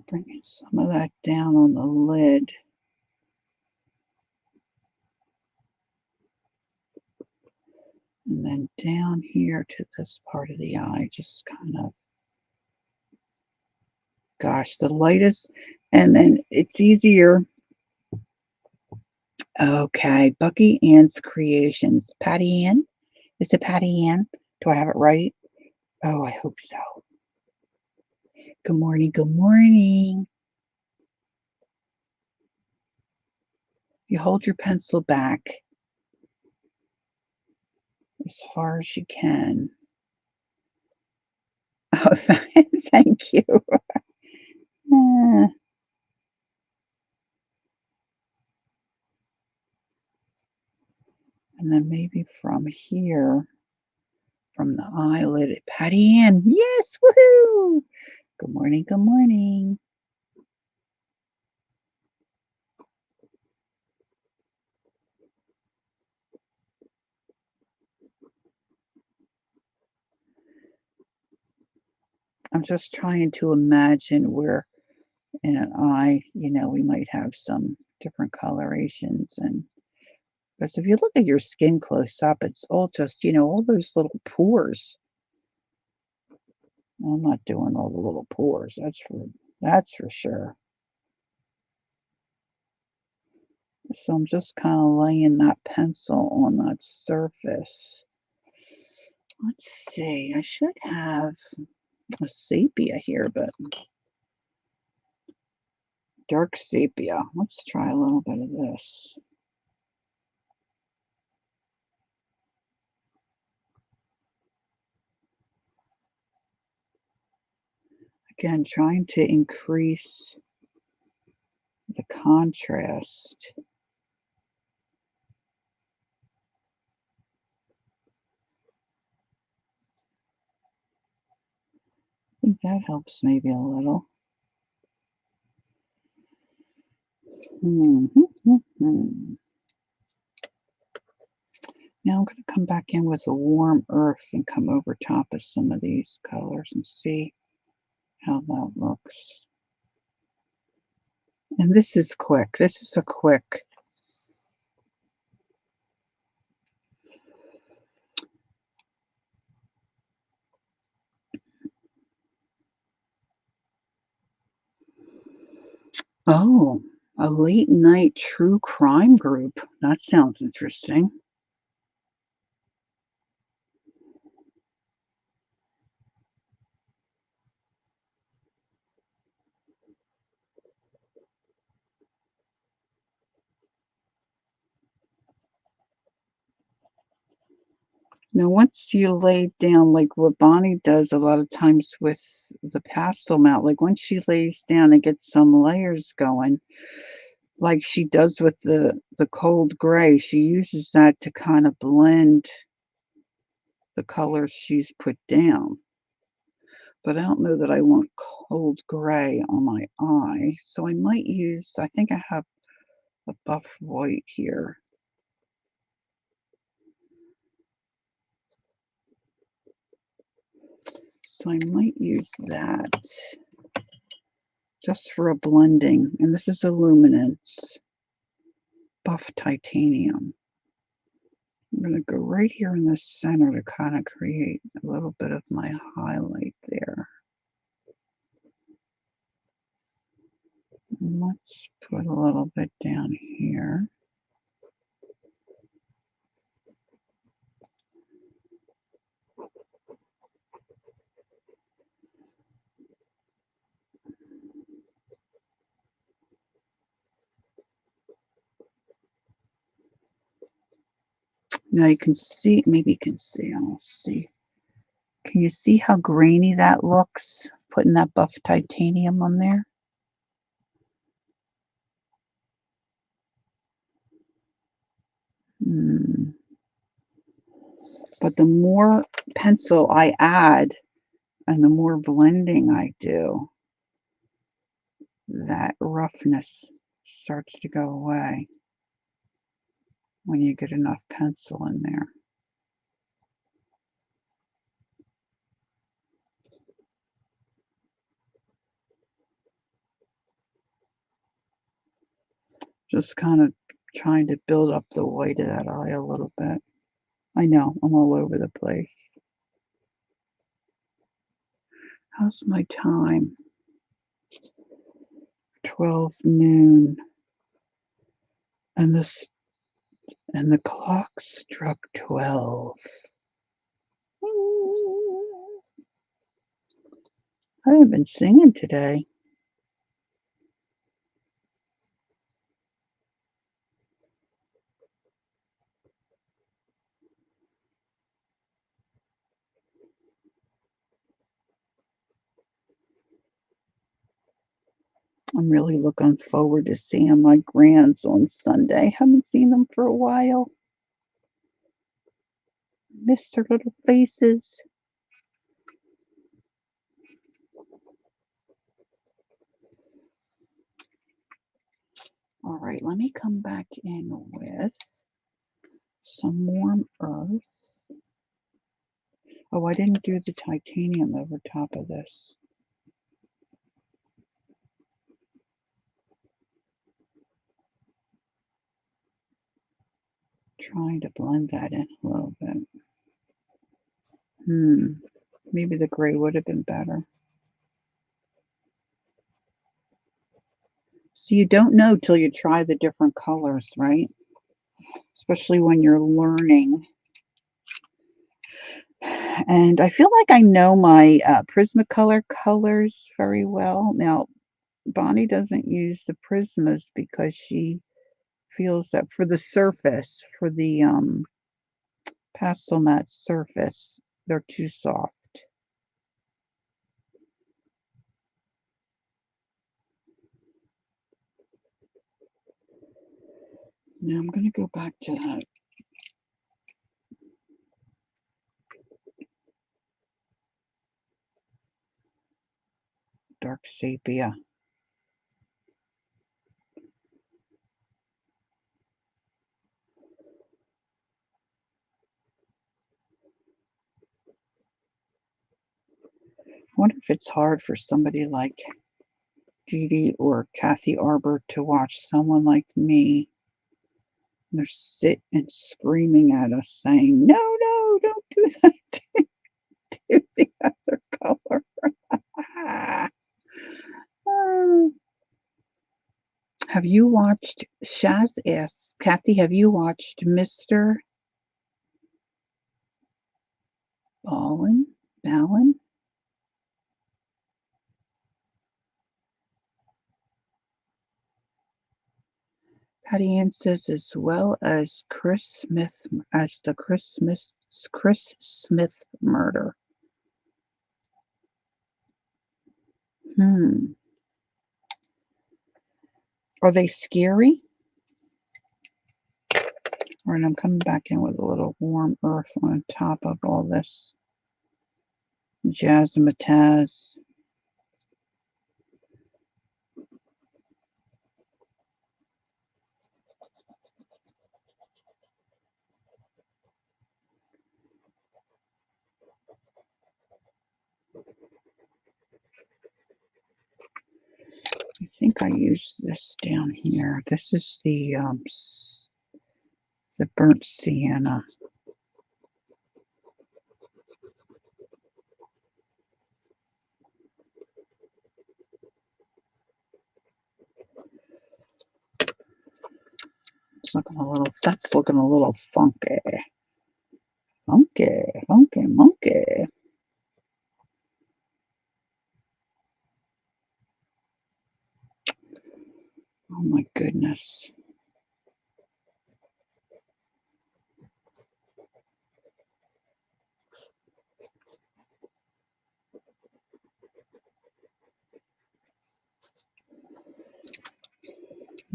S1: Bringing some of that down on the lid. And then down here to this part of the eye, just kind of, gosh, the lightest, and then it's easier. Okay, Bucky Ann's Creations. Patty Ann? Is it Patty Ann? Do I have it right? Oh, I hope so. Good morning, good morning. You hold your pencil back as far as you can. Oh, thank you. Uh, and then maybe from here, from the eyelid, Patty Ann. Yes, woohoo! Good morning, good morning. I'm just trying to imagine where in an eye, we might have some different colorations. And because if you look at your skin close up, it's all just, all those little pores. I'm not doing all the little pores. That's for sure. So I'm just kind of laying that pencil on that surface. Let's see. I should have a sepia here, but dark sepia. Let's try a little bit of this. Again, trying to increase the contrast. I think that helps maybe a little. Mhm. Now I'm going to come back in with a warm earth and come over top of some of these colors and see how that looks. And this is quick. This is a quick. Oh, a late night true crime group. That sounds interesting. Now, once you lay down, like what Bonnie does a lot of times with the pastel mat, like once she lays down and gets some layers going, like she does with the cold gray, she uses that to kind of blend the colors she's put down. But I don't know that I want cold gray on my eye, so I might use, I think I have a buff white here. So I might use that just for a blending. And this is a Luminance Buff Titanium. I'm going to go right here in the center to kind of create a little bit of my highlight there. And let's put a little bit down here. Now you can see, maybe you can see, I'll see. Can you see how grainy that looks? Putting that buff titanium on there. But the more pencil I add and the more blending I do, that roughness starts to go away when you get enough pencil in there. Just kind of trying to build up the white of that eye a little bit. I know, I'm all over the place. How's my time? 12 noon. And the clock struck 12. I haven't been singing today. I'm really looking forward to seeing my grands on Sunday. Haven't seen them for a while. Miss their little faces. All right, let me come back in with some warm earth. Oh, I didn't do the titanium over top of this. Trying to blend that in a little bit. Maybe the gray would have been better. So you don't know till you try the different colors, right? Especially when you're learning. And I feel like I know my Prismacolor colors very well. Now, Bonnie doesn't use the Prismas because she feels that for the surface, for the pastel matte surface, they're too soft. Now I'm going to go back to that dark sepia. I wonder if it's hard for somebody like Dee Dee or Kathy Arbor to watch someone like me. They're sitting and screaming at us saying, no, no, don't do that. Do the other color. Have you watched, Shaz asks, Kathy, have you watched Mr. Balin? Patty Ann says, as well as Chris Smith, as the Chris Smith Chris Smith murder. Are they scary? All right, I'm coming back in with a little warm earth on top of all this jazzmatazz. I think I used this down here. This is the burnt sienna. It's looking a little. That's looking a little funky. Funky, funky, monkey. Oh my goodness.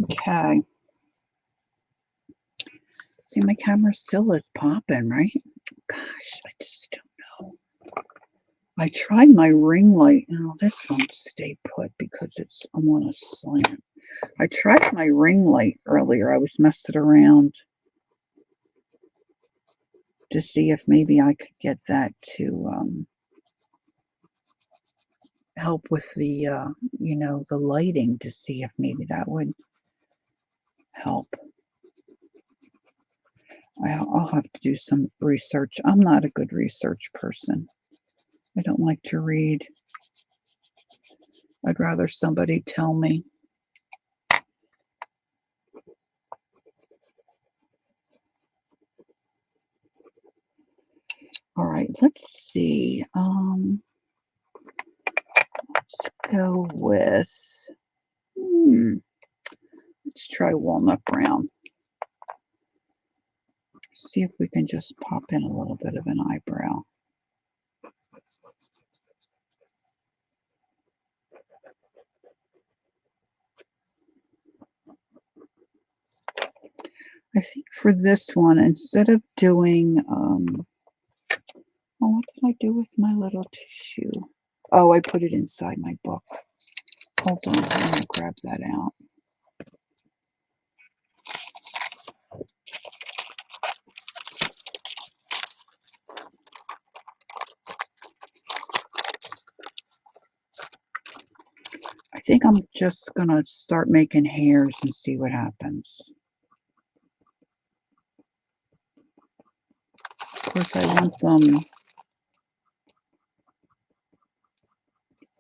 S1: Okay. See, my camera still is popping, right? Gosh, I just don't know. I tried my ring light. No, this won't stay put because I'm on a slant. I tried my ring light earlier. I was messing around to see if maybe I could get that to help with the the lighting, to see if maybe that would help. I'll have to do some research. I'm not a good research person. I don't like to read. I'd rather somebody tell me. All right, let's see. Let's go with, let's try walnut brown. See if we can just pop in a little bit of an eyebrow. I think for this one, instead of doing, what did I do with my little tissue? Oh, I put it inside my book. Hold on, I'm going to grab that out. I think I'm just going to start making hairs and see what happens. Of course, I want them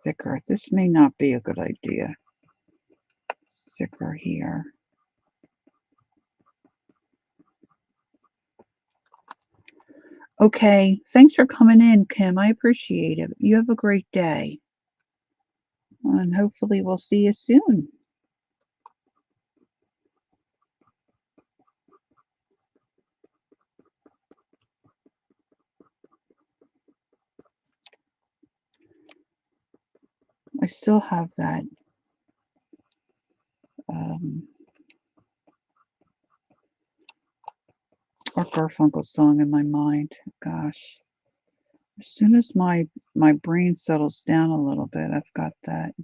S1: thicker. This may not be a good idea. Thicker here. Okay, thanks for coming in, Kim. I appreciate it. You have a great day. And hopefully we'll see you soon. I still have that Art Garfunkel song in my mind. Gosh. As soon as my brain settles down a little bit, I've got that.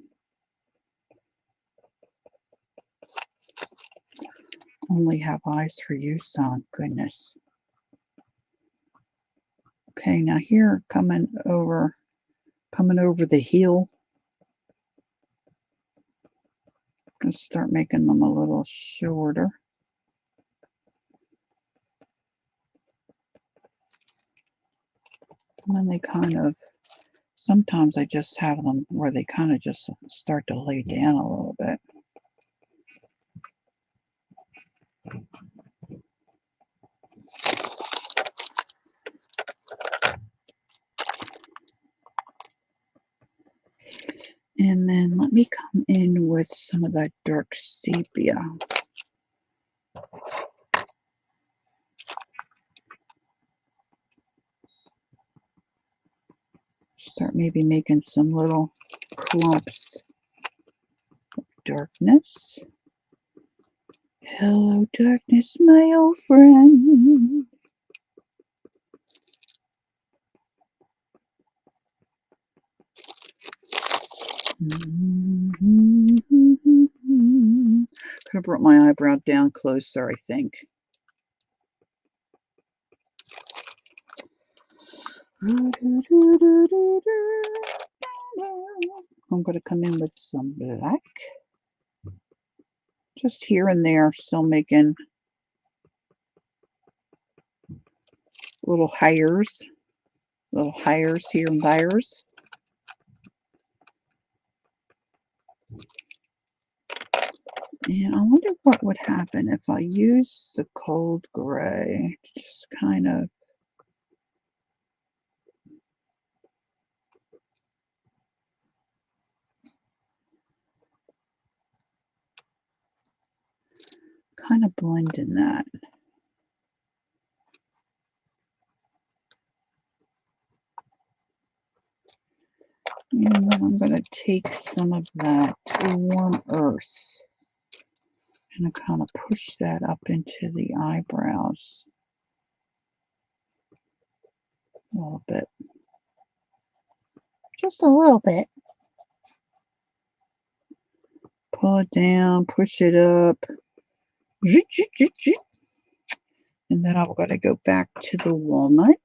S1: Only Have Eyes for You song. Goodness. Okay, now here, coming over the heel. I'm going to start making them a little shorter. And then they kind of, sometimes I just have them where they kind of just start to lay down a little bit. And then let me come in with some of that dark sepia. Start maybe making some little clumps of darkness. Hello, darkness, my old friend. Could have brought my eyebrow down closer, I think. I'm going to come in with some black. Just here and there, still making little hairs here and there's. And I wonder what would happen if I use the cold gray to just kind of blend in that. And then I'm going to take some of that warm earth and I kind of push that up into the eyebrows a little bit. Just a little bit. Pull it down, push it up. And then I'm going to go back to the walnut.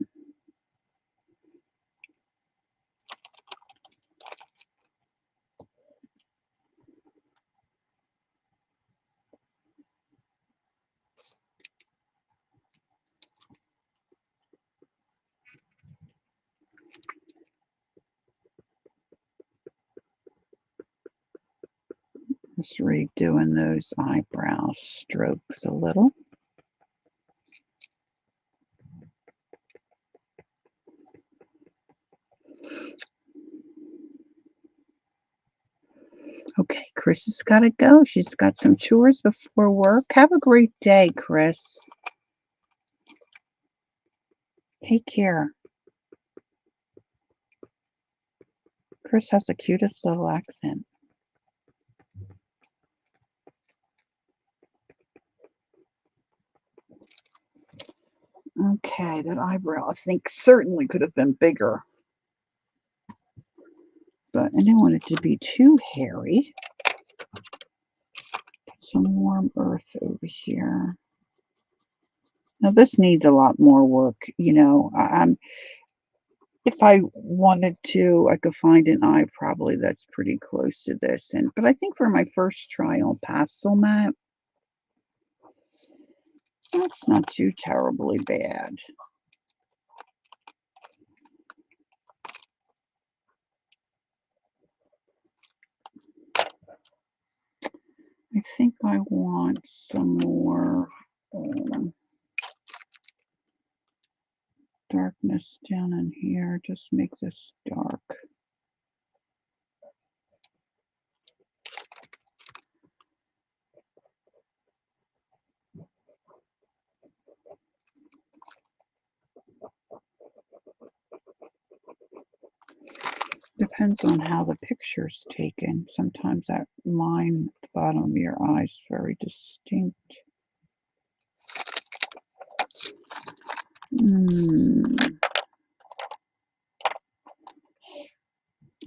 S1: Just redoing those eyebrow strokes a little. Okay, Chris has got to go. She's got some chores before work. Have a great day, Chris. Take care. Chris has the cutest little accent. Okay, that eyebrow I think certainly could have been bigger. But I didn't want it to be too hairy. Put some warm earth over here. Now this needs a lot more work, you know. If I wanted to, I could find an eye probably that's pretty close to this. But I think for my first try on pastel matte, that's not too terribly bad. I think I want some more darkness down in here. Just make this dark. Depends on how the picture's taken. Sometimes that line at the bottom of your eye is very distinct.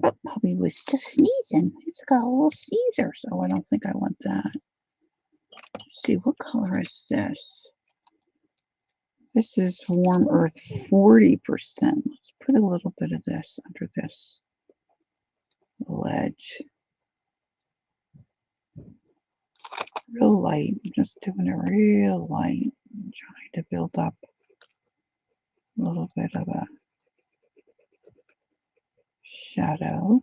S1: Oh, Hubby was just sneezing. He's got a little sneezer, so I don't think I want that. Let's see, what color is this? This is warm earth 40%. Let's put a little bit of this under this ledge. Real light. I'm just doing it real light. I'm trying to build up a little bit of a shadow.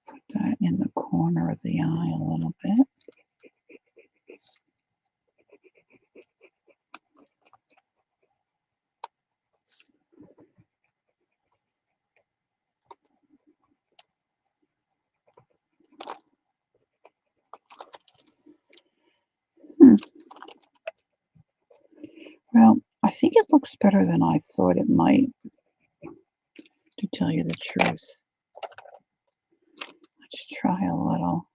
S1: Put that in the corner of the eye a little bit. Well, I think it looks better than I thought it might, to tell you the truth. Let's try a little.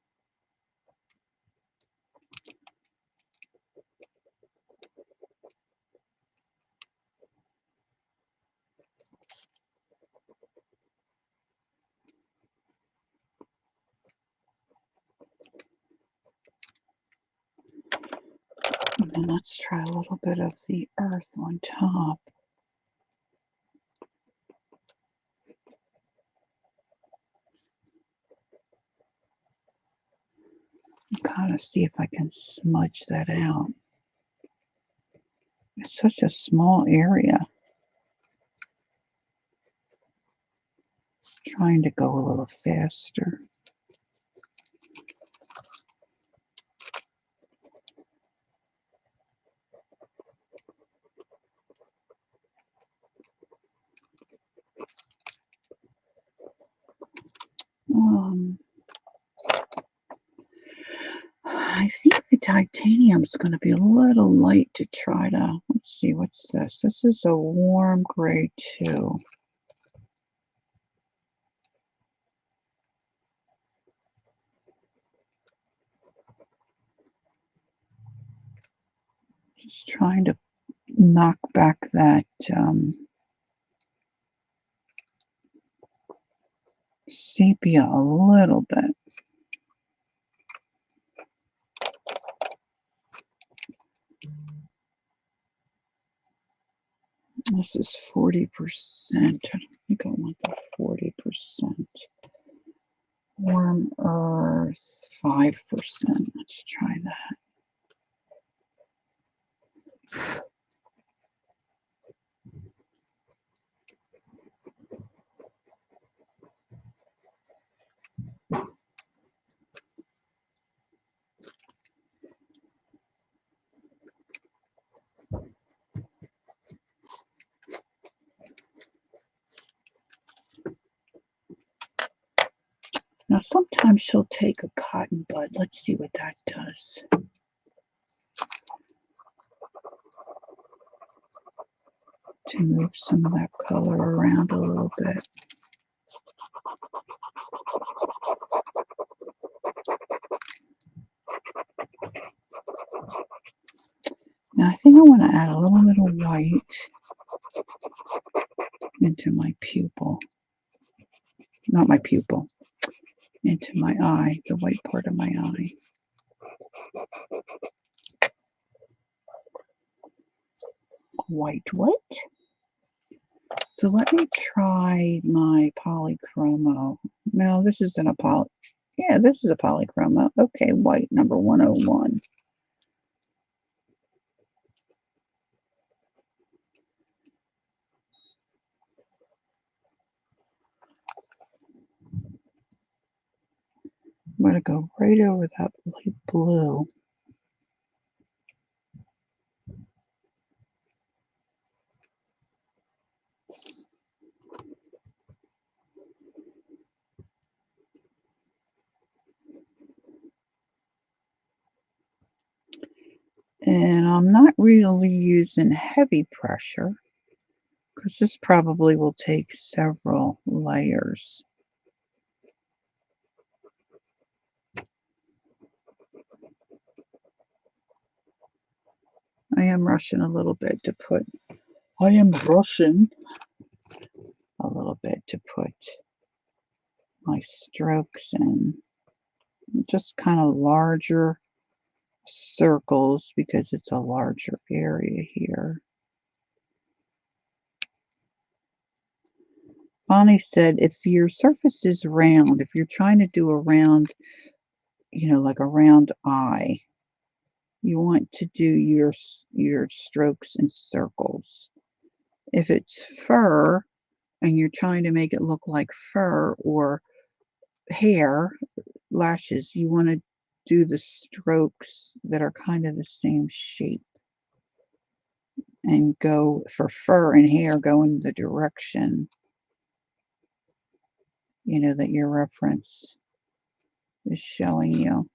S1: And then let's try a little bit of the earth on top. Kind of see if I can smudge that out. It's such a small area. Trying to go a little faster. I think the titanium's going to be a little light to try to, let's see, what's this? This is a warm gray 2. Just trying to knock back that sepia a little bit. This is 40%. I don't think I want the 40%. Warm earth, 5%. Let's try that. Now, sometimes she'll take a cotton bud. Let's see what that does. To move some of that color around a little bit. Now, I think I want to add a little bit of white into my pupil. Not my pupil. Into my eye, the white part of my eye. White what? So let me try my polychromo. No, this isn't a poly. Yeah, this is a polychromo. Okay, white number 101. I'm going to go right over that light blue. And I'm not really using heavy pressure because this probably will take several layers. I am rushing a little bit to put, I am rushing a little bit to put my strokes in. Just kind of larger circles because it's a larger area here. Bonnie said if your surface is round, if you're trying to do a round, you know, like a round eye, you want to do your strokes in circles. If it's fur and you're trying to make it look like fur or hair, lashes, you want to do the strokes that are kind of the same shape. And go for fur and hair, go in the direction, you know, that your reference is showing you.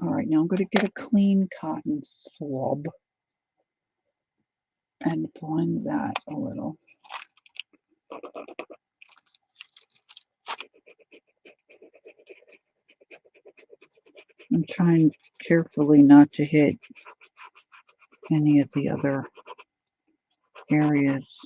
S1: All right, now I'm going to get a clean cotton swab. and blend that a little. I'm trying carefully not to hit any of the other areas.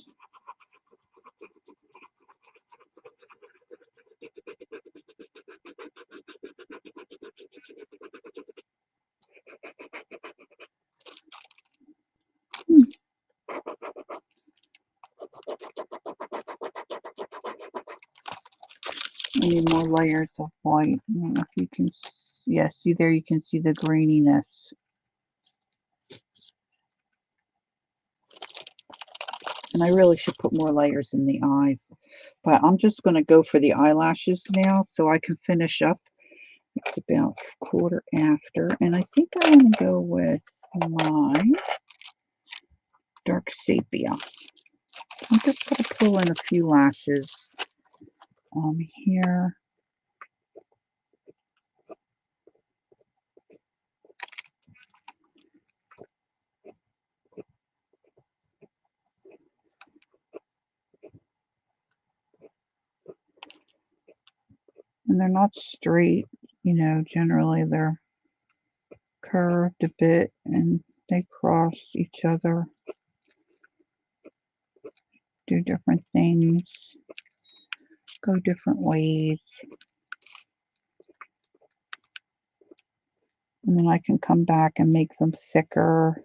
S1: I need more layers of white. I don't know if you can, yeah, see there, you can see the graininess. And I really should put more layers in the eyes. But I'm just going to go for the eyelashes now so I can finish up. It's about quarter after. And I think I want to go with my dark sepia. I'm just going to pull in a few lashes here. And they're not straight, you know, generally they're curved a bit and they cross each other, do different things, go different ways. And then I can come back and make them thicker.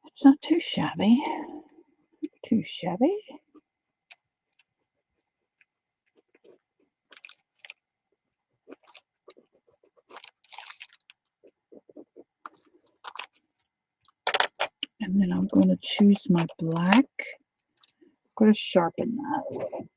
S1: It's not too shabby. Too shabby. And then I'm going to choose my black. I'm going to sharpen that a little.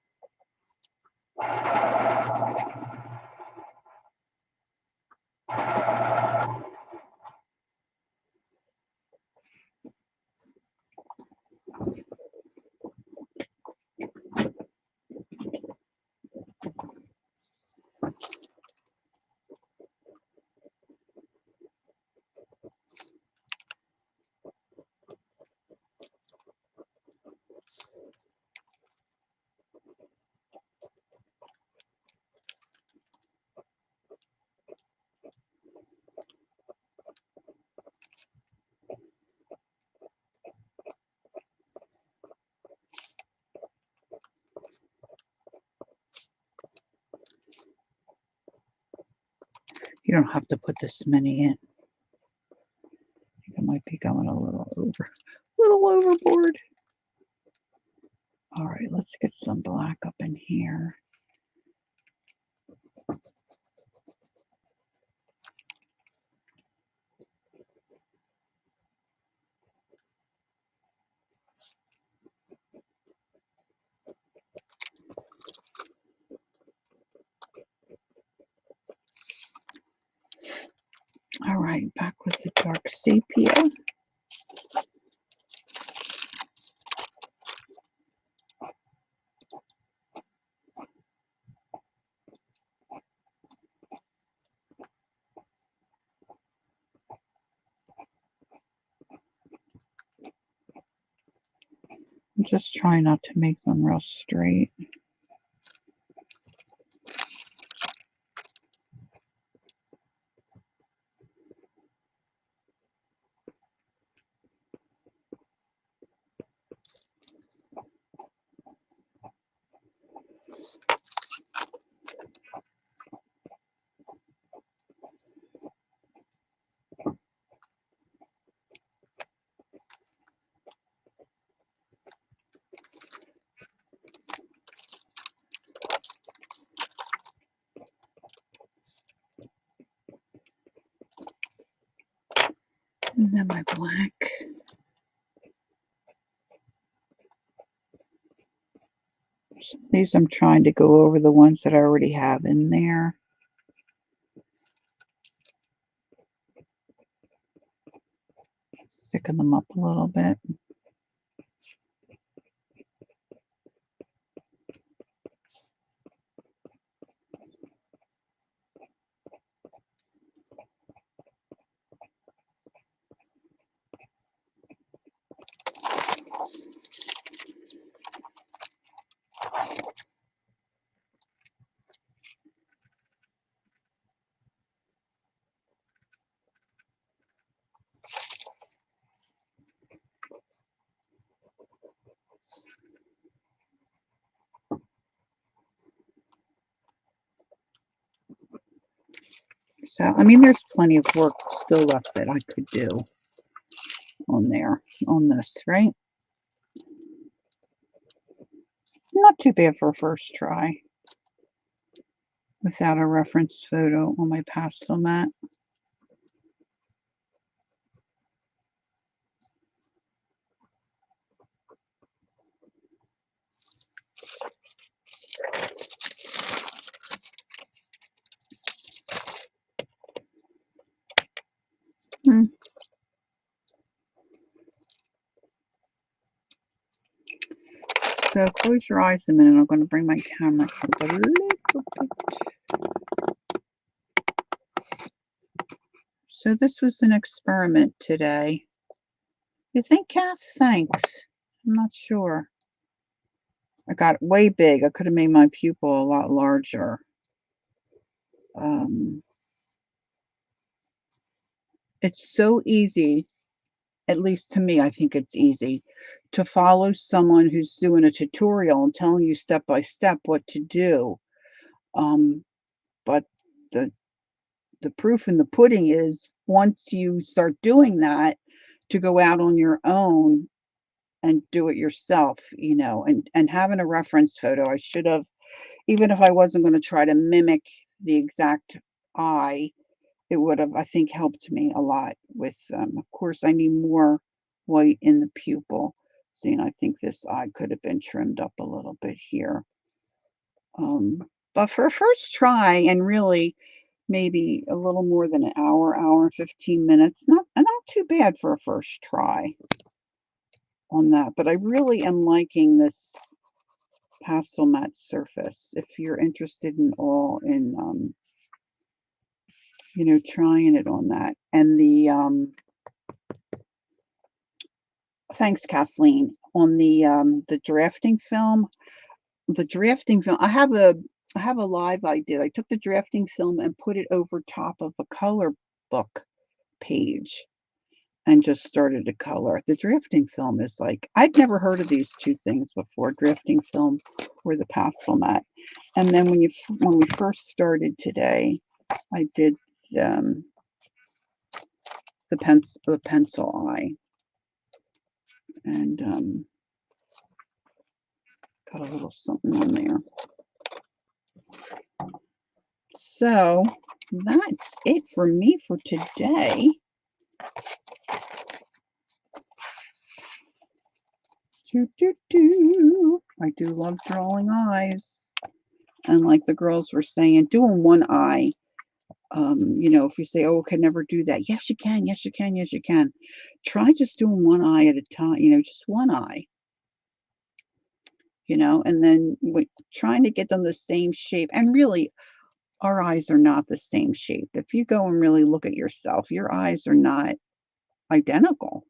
S1: You don't have to put this many in. I think I might be going a little overboard. All right, let's get some black up in here. All right, back with the dark sepia. I'm just trying not to make them real straight. And then my black. Some These I'm trying to go over the ones that I already have in there. Thicken them up a little bit. So, I mean, there's plenty of work still left that I could do on there, on this, right? Not too bad for a first try without a reference photo on my pastel mat. Hmm. So close your eyes a minute. I'm going to bring my camera up a little bit. So this was an experiment today. You think, Cass? Thanks. I'm not sure. I got way big. I could have made my pupil a lot larger. It's so easy, at least to me, I think it's easy to follow someone who's doing a tutorial and telling you step by step what to do. Um, but the the proof in the pudding is once you start doing that, to go out on your own and do it yourself, and having a reference photo. I should have, even if I wasn't going to try to mimic the exact eye, it would have, I think, helped me a lot with, of course, I need more white in the pupil. See, and I think this eye could have been trimmed up a little bit here. But for a first try, and really maybe a little more than an hour, hour and 15 minutes, not too bad for a first try on that. But I really am liking this pastel matte surface. If you're interested in trying it on that. And thanks, Kathleen. On the drafting film, I have a live I did. I took the drafting film and put it over top of a color book page and just started to color. The drafting film is like, I'd never heard of these two things before, drafting film or the pastel mat. And then when we first started today, I did the pencil eye, and got a little something on there. So that's it for me for today. I do love drawing eyes. And like the girls were saying, doing one eye. If you say, "Oh, I can never do that," yes, you can. Yes, you can. Yes, you can. Try just doing one eye at a time. Just one eye. And then trying to get them the same shape. And really, our eyes are not the same shape. If you go and really look at yourself, your eyes are not identical,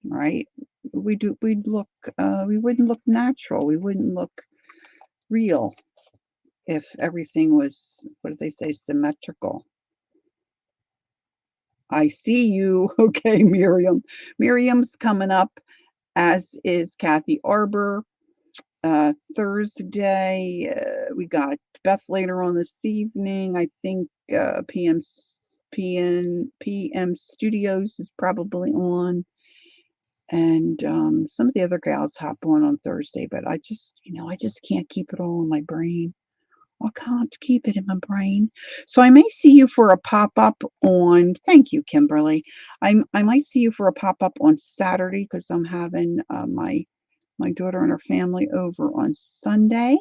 S1: right? We wouldn't look natural. We wouldn't look real if everything was, what do they say, symmetrical. I see you. Okay, Miriam. Miriam's coming up, as is Kathy Arbor. Thursday, we got Beth later on this evening. I think PM Studios is probably on, and some of the other gals hop on Thursday. But I just can't keep it all in my brain. I can't keep it in my brain. So I may see you for a pop-up on, thank you, Kimberly. I might see you for a pop-up on Saturday because I'm having my my daughter and her family over on Sunday.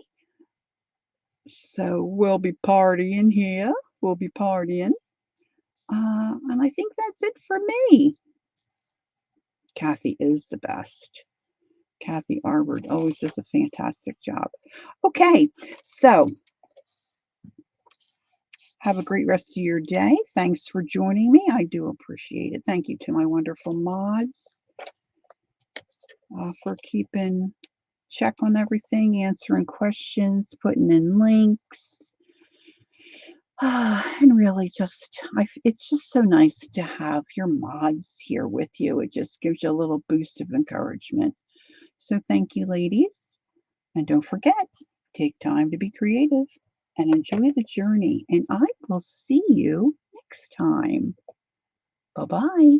S1: So we'll be partying here. We'll be partying. And I think that's it for me. Kathy is the best. Kathy Arbord always does a fantastic job. Okay, so have a great rest of your day. Thanks for joining me. I do appreciate it. Thank you to my wonderful mods for keeping check on everything, answering questions, putting in links. And really it's just so nice to have your mods here with you. It just gives you a little boost of encouragement. So thank you, ladies. And don't forget, take time to be creative and enjoy the journey. And I will see you next time. Bye-bye.